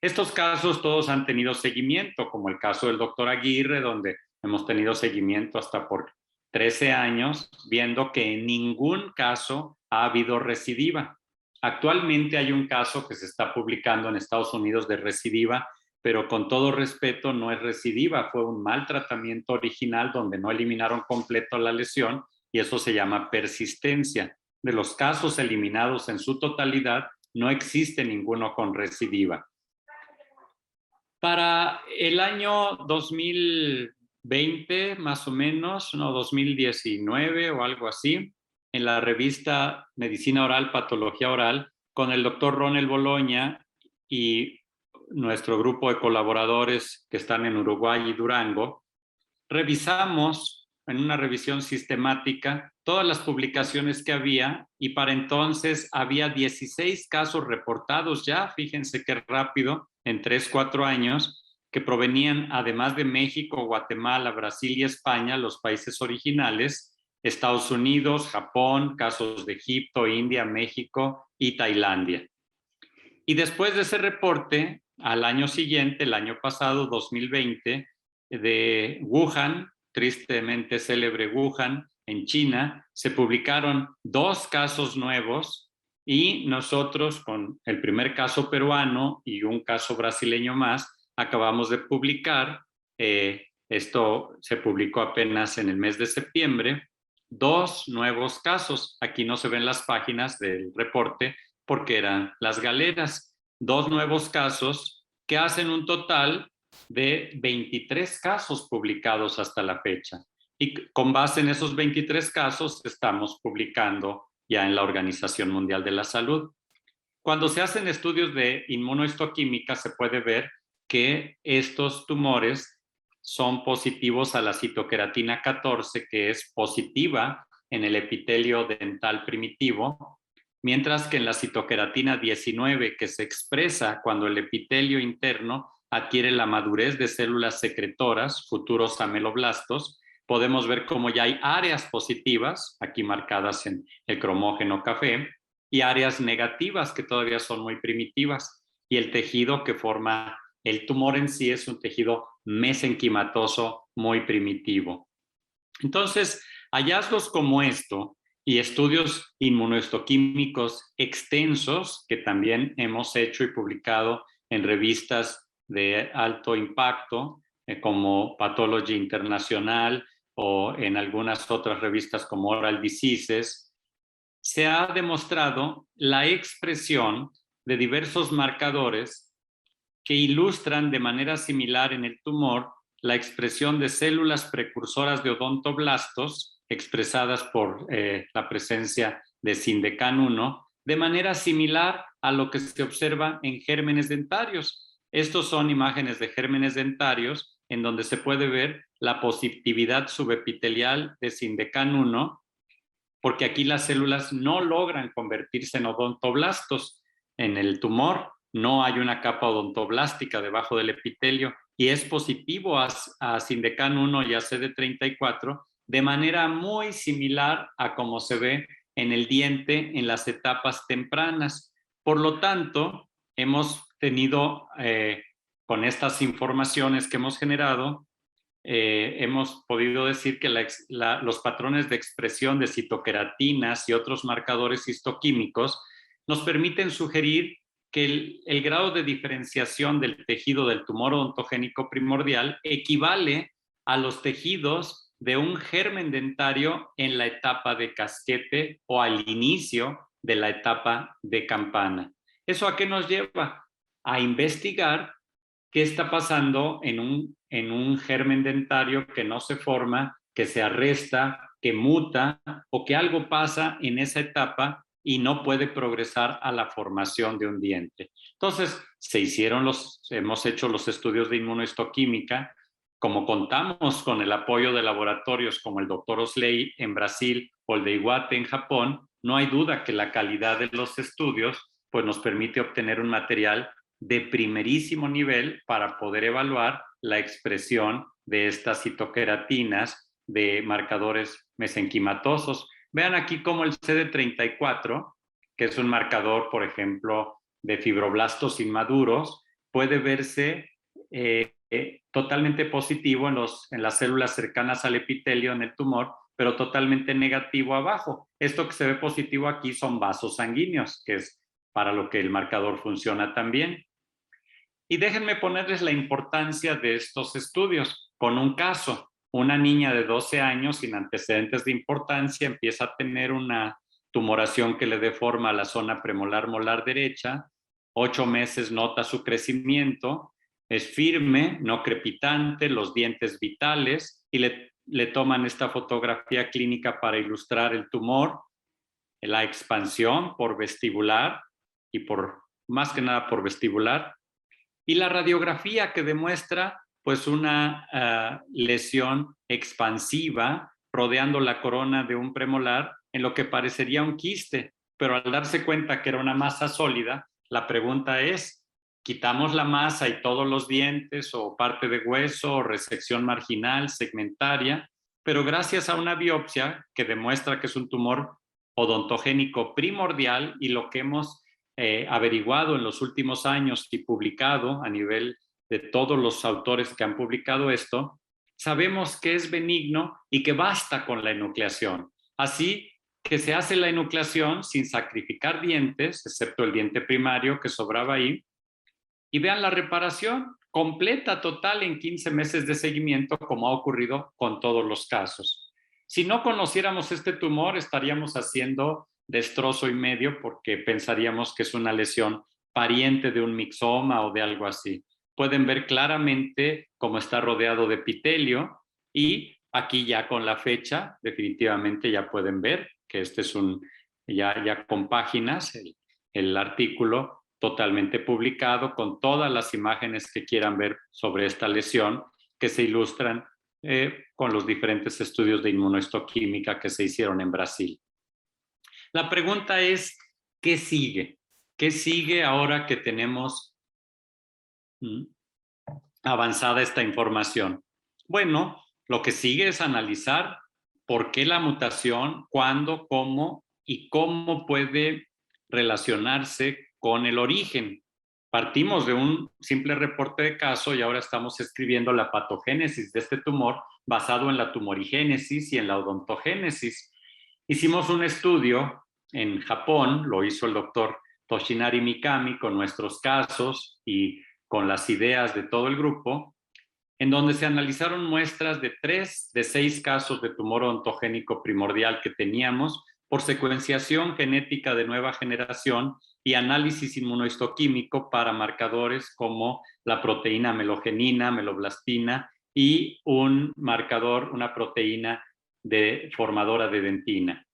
Estos casos todos han tenido seguimiento, como el caso del doctor Aguirre, donde hemos tenido seguimiento hasta por 13 años, viendo que en ningún caso ha habido recidiva. Actualmente hay un caso que se está publicando en Estados Unidos de recidiva, pero con todo respeto no es recidiva, fue un mal tratamiento original donde no eliminaron completo la lesión y eso se llama persistencia. De los casos eliminados en su totalidad, no existe ninguno con recidiva. Para el año 2020, más o menos, no, 2019 o algo así, en la revista Medicina Oral, Patología Oral, con el doctor Ronel Boloña y nuestro grupo de colaboradores que están en Uruguay y Durango, revisamos en una revisión sistemática todas las publicaciones que había y para entonces había 16 casos reportados ya, fíjense qué rápido, en 3-4 años, que provenían además de México, Guatemala, Brasil y España, los países originales, Estados Unidos, Japón, casos de Egipto, India, México y Tailandia. Y después de ese reporte, al año siguiente, el año pasado, 2020, de Wuhan, tristemente célebre Wuhan, en China, se publicaron 2 casos nuevos y nosotros con el primer caso peruano y un caso brasileño más, acabamos de publicar, esto se publicó apenas en el mes de septiembre, 2 nuevos casos. Aquí no se ven las páginas del reporte porque eran las galeras. 2 nuevos casos que hacen un total de 23 casos publicados hasta la fecha. Y con base en esos 23 casos estamos publicando ya en la Organización Mundial de la Salud. Cuando se hacen estudios de inmunohistoquímica se puede ver que estos tumores son positivos a la citoqueratina 14, que es positiva en el epitelio dental primitivo, mientras que en la citoqueratina 19, que se expresa cuando el epitelio interno adquiere la madurez de células secretoras, futuros ameloblastos, podemos ver cómo ya hay áreas positivas, aquí marcadas en el cromógeno café, y áreas negativas que todavía son muy primitivas. Y el tejido que forma el tumor en sí es un tejido mesenquimatoso muy primitivo. Entonces, hallazgos como esto y estudios inmunohistoquímicos extensos que también hemos hecho y publicado en revistas de alto impacto como Pathology Internacional o en algunas otras revistas como Oral Diseases, se ha demostrado la expresión de diversos marcadores que ilustran de manera similar en el tumor la expresión de células precursoras de odontoblastos expresadas por la presencia de Sindecan-1 de manera similar a lo que se observa en gérmenes dentarios. Estos son imágenes de gérmenes dentarios en donde se puede ver la positividad subepitelial de Sindecan-1, porque aquí las células no logran convertirse en odontoblastos. En el tumor no hay una capa odontoblástica debajo del epitelio y es positivo a Sindecan-1 y a CD34 de manera muy similar a como se ve en el diente en las etapas tempranas. Por lo tanto, hemos tenido, con estas informaciones que hemos generado, hemos podido decir que los patrones de expresión de citoqueratinas y otros marcadores histoquímicos nos permiten sugerir que el grado de diferenciación del tejido del tumor odontogénico primordial equivale a los tejidos de un germen dentario en la etapa de casquete o al inicio de la etapa de campana. ¿Eso a qué nos lleva? A investigar qué está pasando en un germen dentario que no se forma, que se arresta, que muta o que algo pasa en esa etapa y no puede progresar a la formación de un diente. Entonces, hemos hecho los estudios de inmunohistoquímica. Como contamos con el apoyo de laboratorios como el Dr. Osley en Brasil o el de Iwate en Japón, no hay duda que la calidad de los estudios pues, nos permite obtener un material de primerísimo nivel para poder evaluar la expresión de estas citoqueratinas de marcadores mesenquimatosos. Vean aquí cómo el CD34, que es un marcador, por ejemplo, de fibroblastos inmaduros, puede verse totalmente positivo en las células cercanas al epitelio en el tumor, pero totalmente negativo abajo. Esto que se ve positivo aquí son vasos sanguíneos, que es para lo que el marcador funciona también. Y déjenme ponerles la importancia de estos estudios con un caso. Una niña de 12 años sin antecedentes de importancia empieza a tener una tumoración que le deforma la zona premolar molar derecha. 8 meses nota su crecimiento, es firme, no crepitante, los dientes vitales y le toman esta fotografía clínica para ilustrar el tumor, la expansión por vestibular y más que nada por vestibular, y la radiografía que demuestra pues una lesión expansiva rodeando la corona de un premolar en lo que parecería un quiste, pero al darse cuenta que era una masa sólida, la pregunta es, ¿quitamos la masa y todos los dientes o parte de hueso o resección marginal, segmentaria? Pero gracias a una biopsia que demuestra que es un tumor odontogénico primordial y lo que hemos averiguado en los últimos años y publicado a nivel de todos los autores que han publicado esto, sabemos que es benigno y que basta con la enucleación. Así que se hace la enucleación sin sacrificar dientes, excepto el diente primario que sobraba ahí, y vean la reparación completa, total, en 15 meses de seguimiento, como ha ocurrido con todos los casos. Si no conociéramos este tumor, estaríamos haciendo destrozo y medio porque pensaríamos que es una lesión pariente de un mixoma o de algo así. Pueden ver claramente cómo está rodeado de epitelio y aquí ya con la fecha definitivamente ya pueden ver que este es ya con páginas, el artículo totalmente publicado con todas las imágenes que quieran ver sobre esta lesión que se ilustran con los diferentes estudios de inmunohistoquímica que se hicieron en Brasil. La pregunta es, ¿qué sigue? ¿Qué sigue ahora que tenemos avanzada esta información? Bueno, lo que sigue es analizar por qué la mutación, cuándo, cómo y cómo puede relacionarse con el origen. Partimos de un simple reporte de caso y ahora estamos escribiendo la patogénesis de este tumor basado en la tumorigénesis y en la odontogénesis. Hicimos un estudio en Japón, lo hizo el doctor Toshinari Mikami con nuestros casos y con las ideas de todo el grupo, en donde se analizaron muestras de 3 de 6 casos de tumor odontogénico primordial que teníamos por secuenciación genética de nueva generación y análisis inmunohistoquímico para marcadores como la proteína melogenina, meloblastina y un marcador, una proteína formadora de dentina.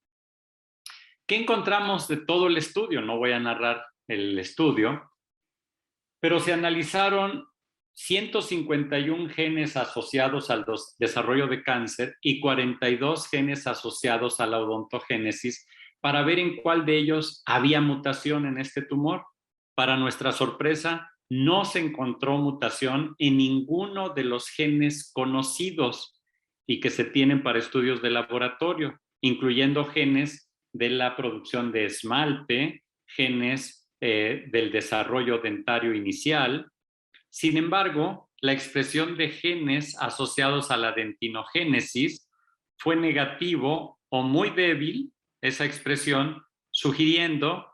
¿Qué encontramos de todo el estudio? No voy a narrar el estudio, pero se analizaron 151 genes asociados al desarrollo de cáncer y 42 genes asociados a la odontogénesis para ver en cuál de ellos había mutación en este tumor. Para nuestra sorpresa, no se encontró mutación en ninguno de los genes conocidos y que se tienen para estudios de laboratorio, incluyendo genes de la producción de esmalte, genes del desarrollo dentario inicial. Sin embargo, la expresión de genes asociados a la dentinogénesis fue negativo o muy débil, esa expresión, sugiriendo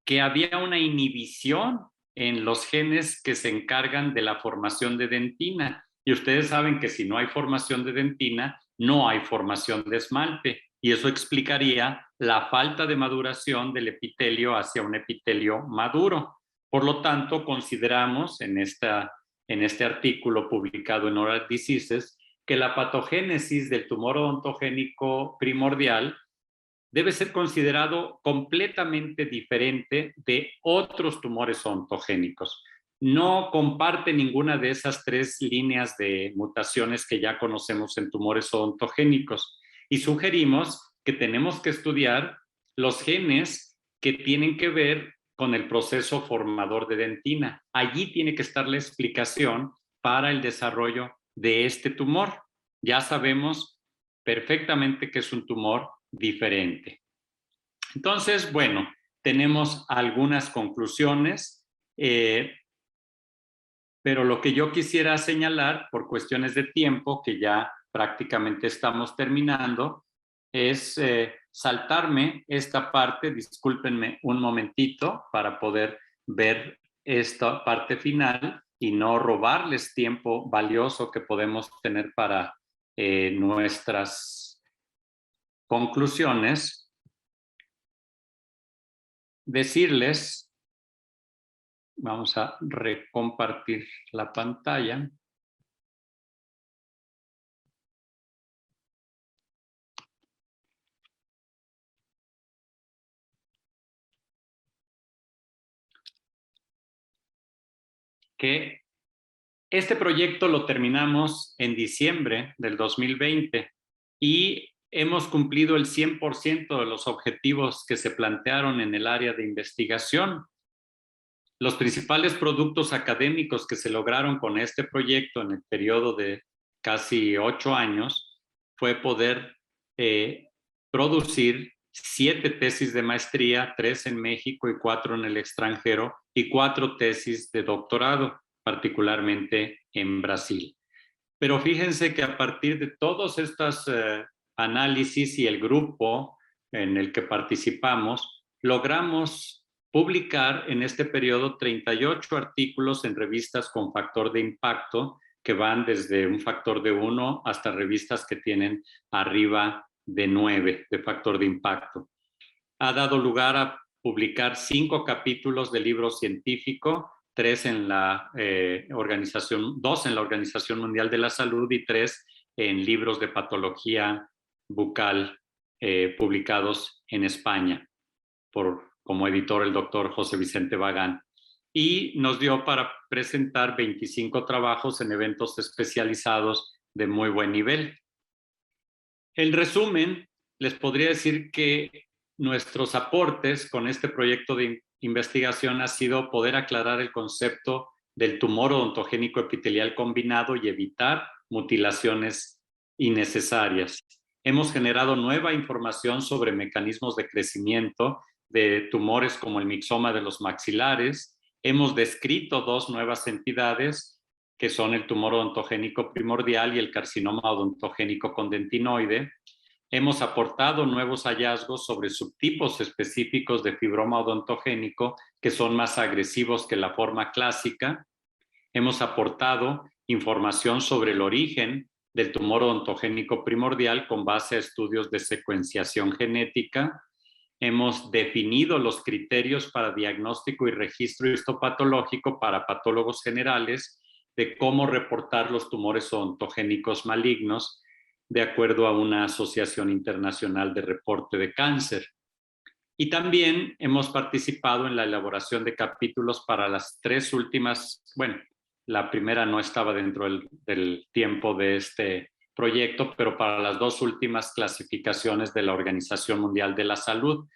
que había una inhibición en los genes que se encargan de la formación de dentina Y ustedes saben que si no hay formación de dentina, no hay formación de esmalte. Y eso explicaría la falta de maduración del epitelio hacia un epitelio maduro. Por lo tanto, consideramos en este artículo publicado en Oral Diseases que la patogénesis del tumor odontogénico primordial debe ser considerado completamente diferente de otros tumores odontogénicos. No comparte ninguna de esas 3 líneas de mutaciones que ya conocemos en tumores odontogénicos y sugerimos que tenemos que estudiar los genes que tienen que ver con el proceso formador de dentina. Allí tiene que estar la explicación para el desarrollo de este tumor. Ya sabemos perfectamente que es un tumor diferente. Entonces, bueno, tenemos algunas conclusiones, pero lo que yo quisiera señalar por cuestiones de tiempo, que ya prácticamente estamos terminando, es saltarme esta parte, discúlpenme un momentito para poder ver esta parte final y no robarles tiempo valioso que podemos tener para nuestras conclusiones. Decirles, vamos a recompartir la pantalla. Que este proyecto lo terminamos en diciembre del 2020 y hemos cumplido el 100% de los objetivos que se plantearon en el área de investigación. Los principales productos académicos que se lograron con este proyecto en el periodo de casi 8 años fue poder producir 7 tesis de maestría, 3 en México y 4 en el extranjero, y 4 tesis de doctorado, particularmente en Brasil. Pero fíjense que a partir de todos estos análisis y el grupo en el que participamos, logramos publicar en este periodo 38 artículos en revistas con factor de impacto, que van desde un factor de 1 hasta revistas que tienen arriba de 9 de factor de impacto. Ha dado lugar a publicar 5 capítulos de libro científico, 3 en la organización, 2 en la Organización Mundial de la Salud y 3 en libros de patología bucal publicados en España como editor el doctor José Vicente Bagán. Y nos dio para presentar 25 trabajos en eventos especializados de muy buen nivel. En resumen, les podría decir que nuestros aportes con este proyecto de investigación ha sido poder aclarar el concepto del tumor odontogénico epitelial combinado y evitar mutilaciones innecesarias. Hemos generado nueva información sobre mecanismos de crecimiento de tumores como el mixoma de los maxilares. Hemos descrito 2 nuevas entidades que son el tumor odontogénico primordial y el carcinoma odontogénico condentinoide. Hemos aportado nuevos hallazgos sobre subtipos específicos de fibroma odontogénico que son más agresivos que la forma clásica. Hemos aportado información sobre el origen del tumor odontogénico primordial con base a estudios de secuenciación genética. Hemos definido los criterios para diagnóstico y registro histopatológico para patólogos generales de cómo reportar los tumores odontogénicos malignos de acuerdo a una asociación internacional de reporte de cáncer. Y también hemos participado en la elaboración de capítulos para las 3 últimas, bueno, la primera no estaba dentro del tiempo de este proyecto, pero para las 2 últimas clasificaciones de la Organización Mundial de la Salud.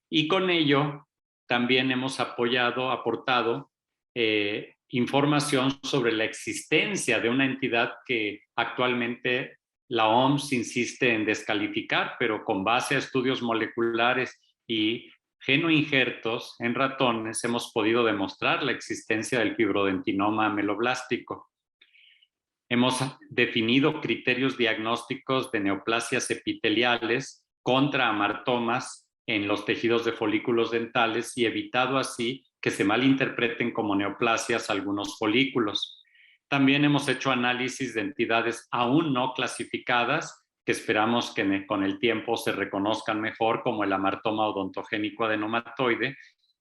Y con ello también hemos aportado información sobre la existencia de una entidad que actualmente la OMS insiste en descalificar, pero con base a estudios moleculares y genoinjertos en ratones hemos podido demostrar la existencia del fibrodentinoma ameloblástico. Hemos definido criterios diagnósticos de neoplasias epiteliales contra amartomas en los tejidos de folículos dentales y evitado así que se malinterpreten como neoplasias algunos folículos. También hemos hecho análisis de entidades aún no clasificadas, que esperamos que con el tiempo se reconozcan mejor, como el amartoma odontogénico adenomatoide,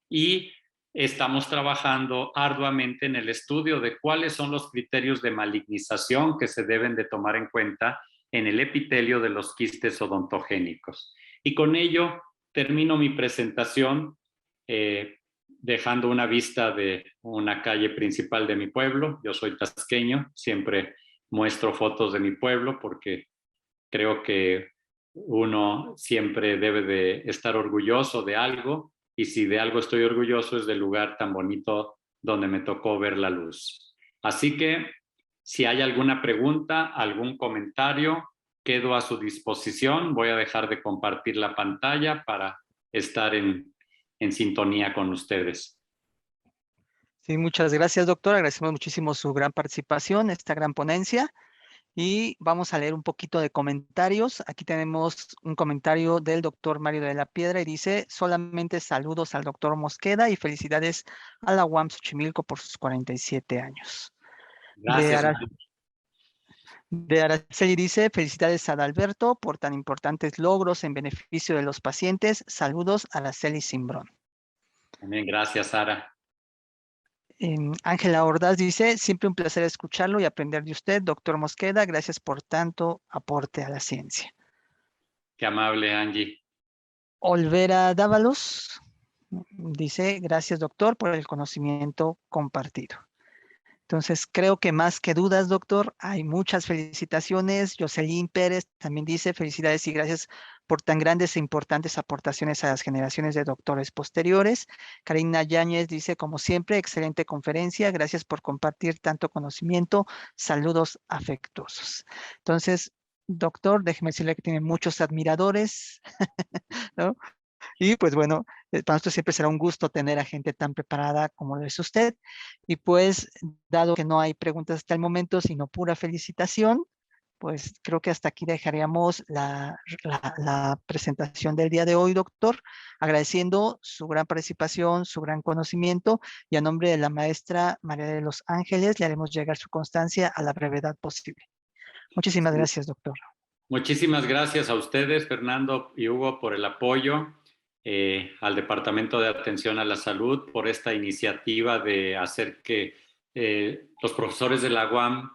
y estamos trabajando arduamente en el estudio de cuáles son los criterios de malignización que se deben de tomar en cuenta en el epitelio de los quistes odontogénicos. Y con ello termino mi presentación dejando una vista de una calle principal de mi pueblo. Yo soy tasqueño, siempre muestro fotos de mi pueblo porque creo que uno siempre debe de estar orgulloso de algo, y si de algo estoy orgulloso es del lugar tan bonito donde me tocó ver la luz. Así que si hay alguna pregunta, algún comentario, quedo a su disposición. Voy a dejar de compartir la pantalla para estar en sintonía con ustedes. Sí, muchas gracias, doctor. Agradecemos muchísimo su gran participación, esta gran ponencia. Y vamos a leer un poquito de comentarios. Aquí tenemos un comentario del doctor Mario de la Piedra y dice: solamente saludos al doctor Mosqueda y felicidades a la UAM Xochimilco por sus 47 años. Gracias. De Araceli dice: felicidades a Adalberto por tan importantes logros en beneficio de los pacientes. Saludos a Araceli Simbrón. También gracias, Sara. Ángela Ordaz dice: siempre un placer escucharlo y aprender de usted, doctor Mosqueda. Gracias por tanto aporte a la ciencia. Qué amable, Angie. Olvera Dávalos dice: gracias, doctor, por el conocimiento compartido. Entonces, creo que más que dudas, doctor, hay muchas felicitaciones. Jocelyn Pérez también dice: felicidades y gracias por tan grandes e importantes aportaciones a las generaciones de doctores posteriores. Karina Yáñez dice: como siempre, excelente conferencia. Gracias por compartir tanto conocimiento. Saludos afectuosos. Entonces, doctor, déjeme decirle que tiene muchos admiradores, ¿no? Y pues bueno, para nosotros siempre será un gusto tener a gente tan preparada como lo es usted. Y pues, dado que no hay preguntas hasta el momento, sino pura felicitación, pues creo que hasta aquí dejaríamos la presentación del día de hoy, doctor, agradeciendo su gran participación, su gran conocimiento, y a nombre de la maestra María de los Ángeles le haremos llegar su constancia a la brevedad posible. Muchísimas gracias, doctor. Muchísimas gracias a ustedes, Fernando y Hugo, por el apoyo, al Departamento de Atención a la Salud, por esta iniciativa de hacer que los profesores de la UAM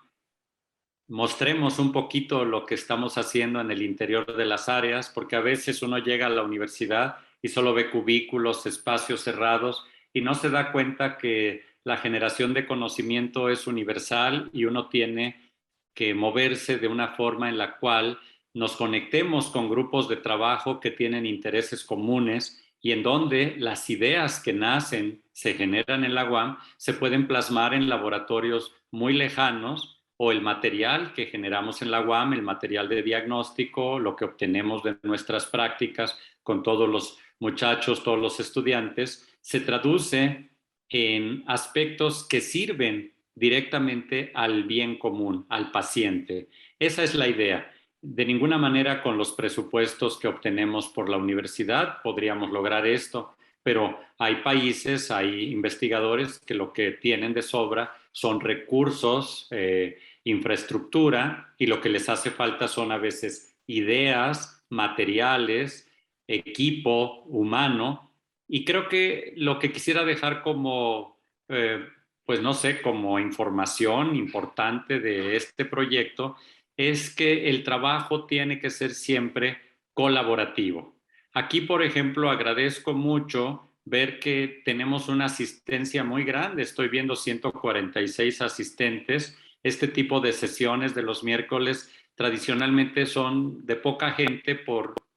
mostremos un poquito lo que estamos haciendo en el interior de las áreas, porque a veces uno llega a la universidad y solo ve cubículos, espacios cerrados, y no se da cuenta que la generación de conocimiento es universal y uno tiene que moverse de una forma en la cual nos conectemos con grupos de trabajo que tienen intereses comunes y en donde las ideas que nacen, se generan en la UAM, se pueden plasmar en laboratorios muy lejanos, o el material que generamos en la UAM, el material de diagnóstico, lo que obtenemos de nuestras prácticas con todos los muchachos, todos los estudiantes, se traduce en aspectos que sirven directamente al bien común, al paciente. Esa es la idea. De ninguna manera con los presupuestos que obtenemos por la universidad podríamos lograr esto, pero hay países, hay investigadores que lo que tienen de sobra son recursos, infraestructura, y lo que les hace falta son a veces ideas, materiales, equipo humano. Y creo que lo que quisiera dejar como, pues no sé, como información importante de este proyecto es que el trabajo tiene que ser siempre colaborativo. Aquí, por ejemplo, agradezco mucho ver que tenemos una asistencia muy grande. Estoy viendo 146 asistentes. Este tipo de sesiones de los miércoles tradicionalmente son de poca gente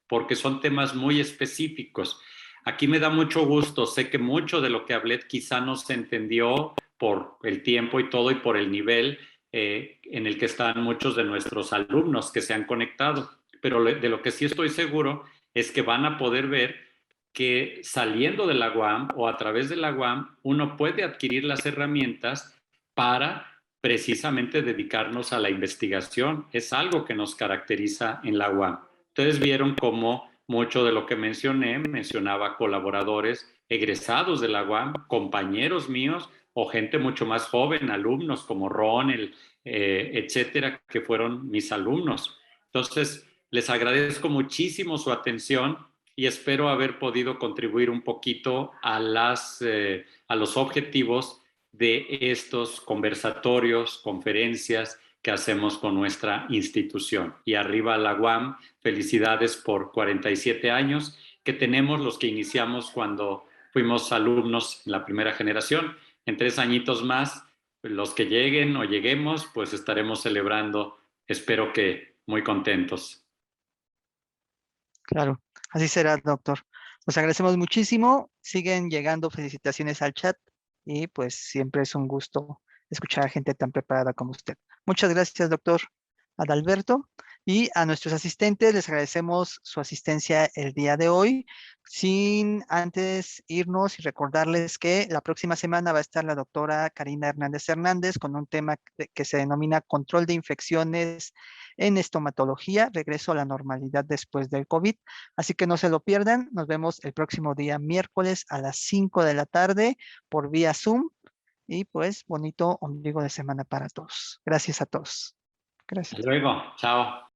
porque son temas muy específicos. Aquí me da mucho gusto. Sé que mucho de lo que hablé quizá no se entendió por el tiempo y todo y por el nivel en el que están muchos de nuestros alumnos que se han conectado. Pero de lo que sí estoy seguro es que van a poder ver que saliendo de la UAM o a través de la UAM uno puede adquirir las herramientas para precisamente dedicarnos a la investigación. Es algo que nos caracteriza en la UAM. Ustedes vieron cómo mucho de lo que mencionaba colaboradores egresados de la UAM, compañeros míos, o gente mucho más joven, alumnos como Ron, etcétera, que fueron mis alumnos. Entonces, les agradezco muchísimo su atención y espero haber podido contribuir un poquito a los objetivos de estos conversatorios, conferencias que hacemos con nuestra institución. Y arriba la UAM, felicidades por 47 años que tenemos los que iniciamos cuando fuimos alumnos en la primera generación. En 3 añitos más, los que lleguen o lleguemos, pues estaremos celebrando, espero que muy contentos. Claro, así será, doctor. Nos agradecemos muchísimo. Siguen llegando felicitaciones al chat y pues siempre es un gusto escuchar a gente tan preparada como usted. Muchas gracias, doctor Adalberto. Y a nuestros asistentes les agradecemos su asistencia el día de hoy. Sin antes irnos y recordarles que la próxima semana va a estar la doctora Karina Hernández Hernández con un tema que se denomina control de infecciones en estomatología, regreso a la normalidad después del COVID. Así que no se lo pierdan. Nos vemos el próximo día miércoles a las 5 de la tarde por vía Zoom. Y pues bonito ombligo de semana para todos. Gracias a todos. Gracias. Hasta luego. Chao.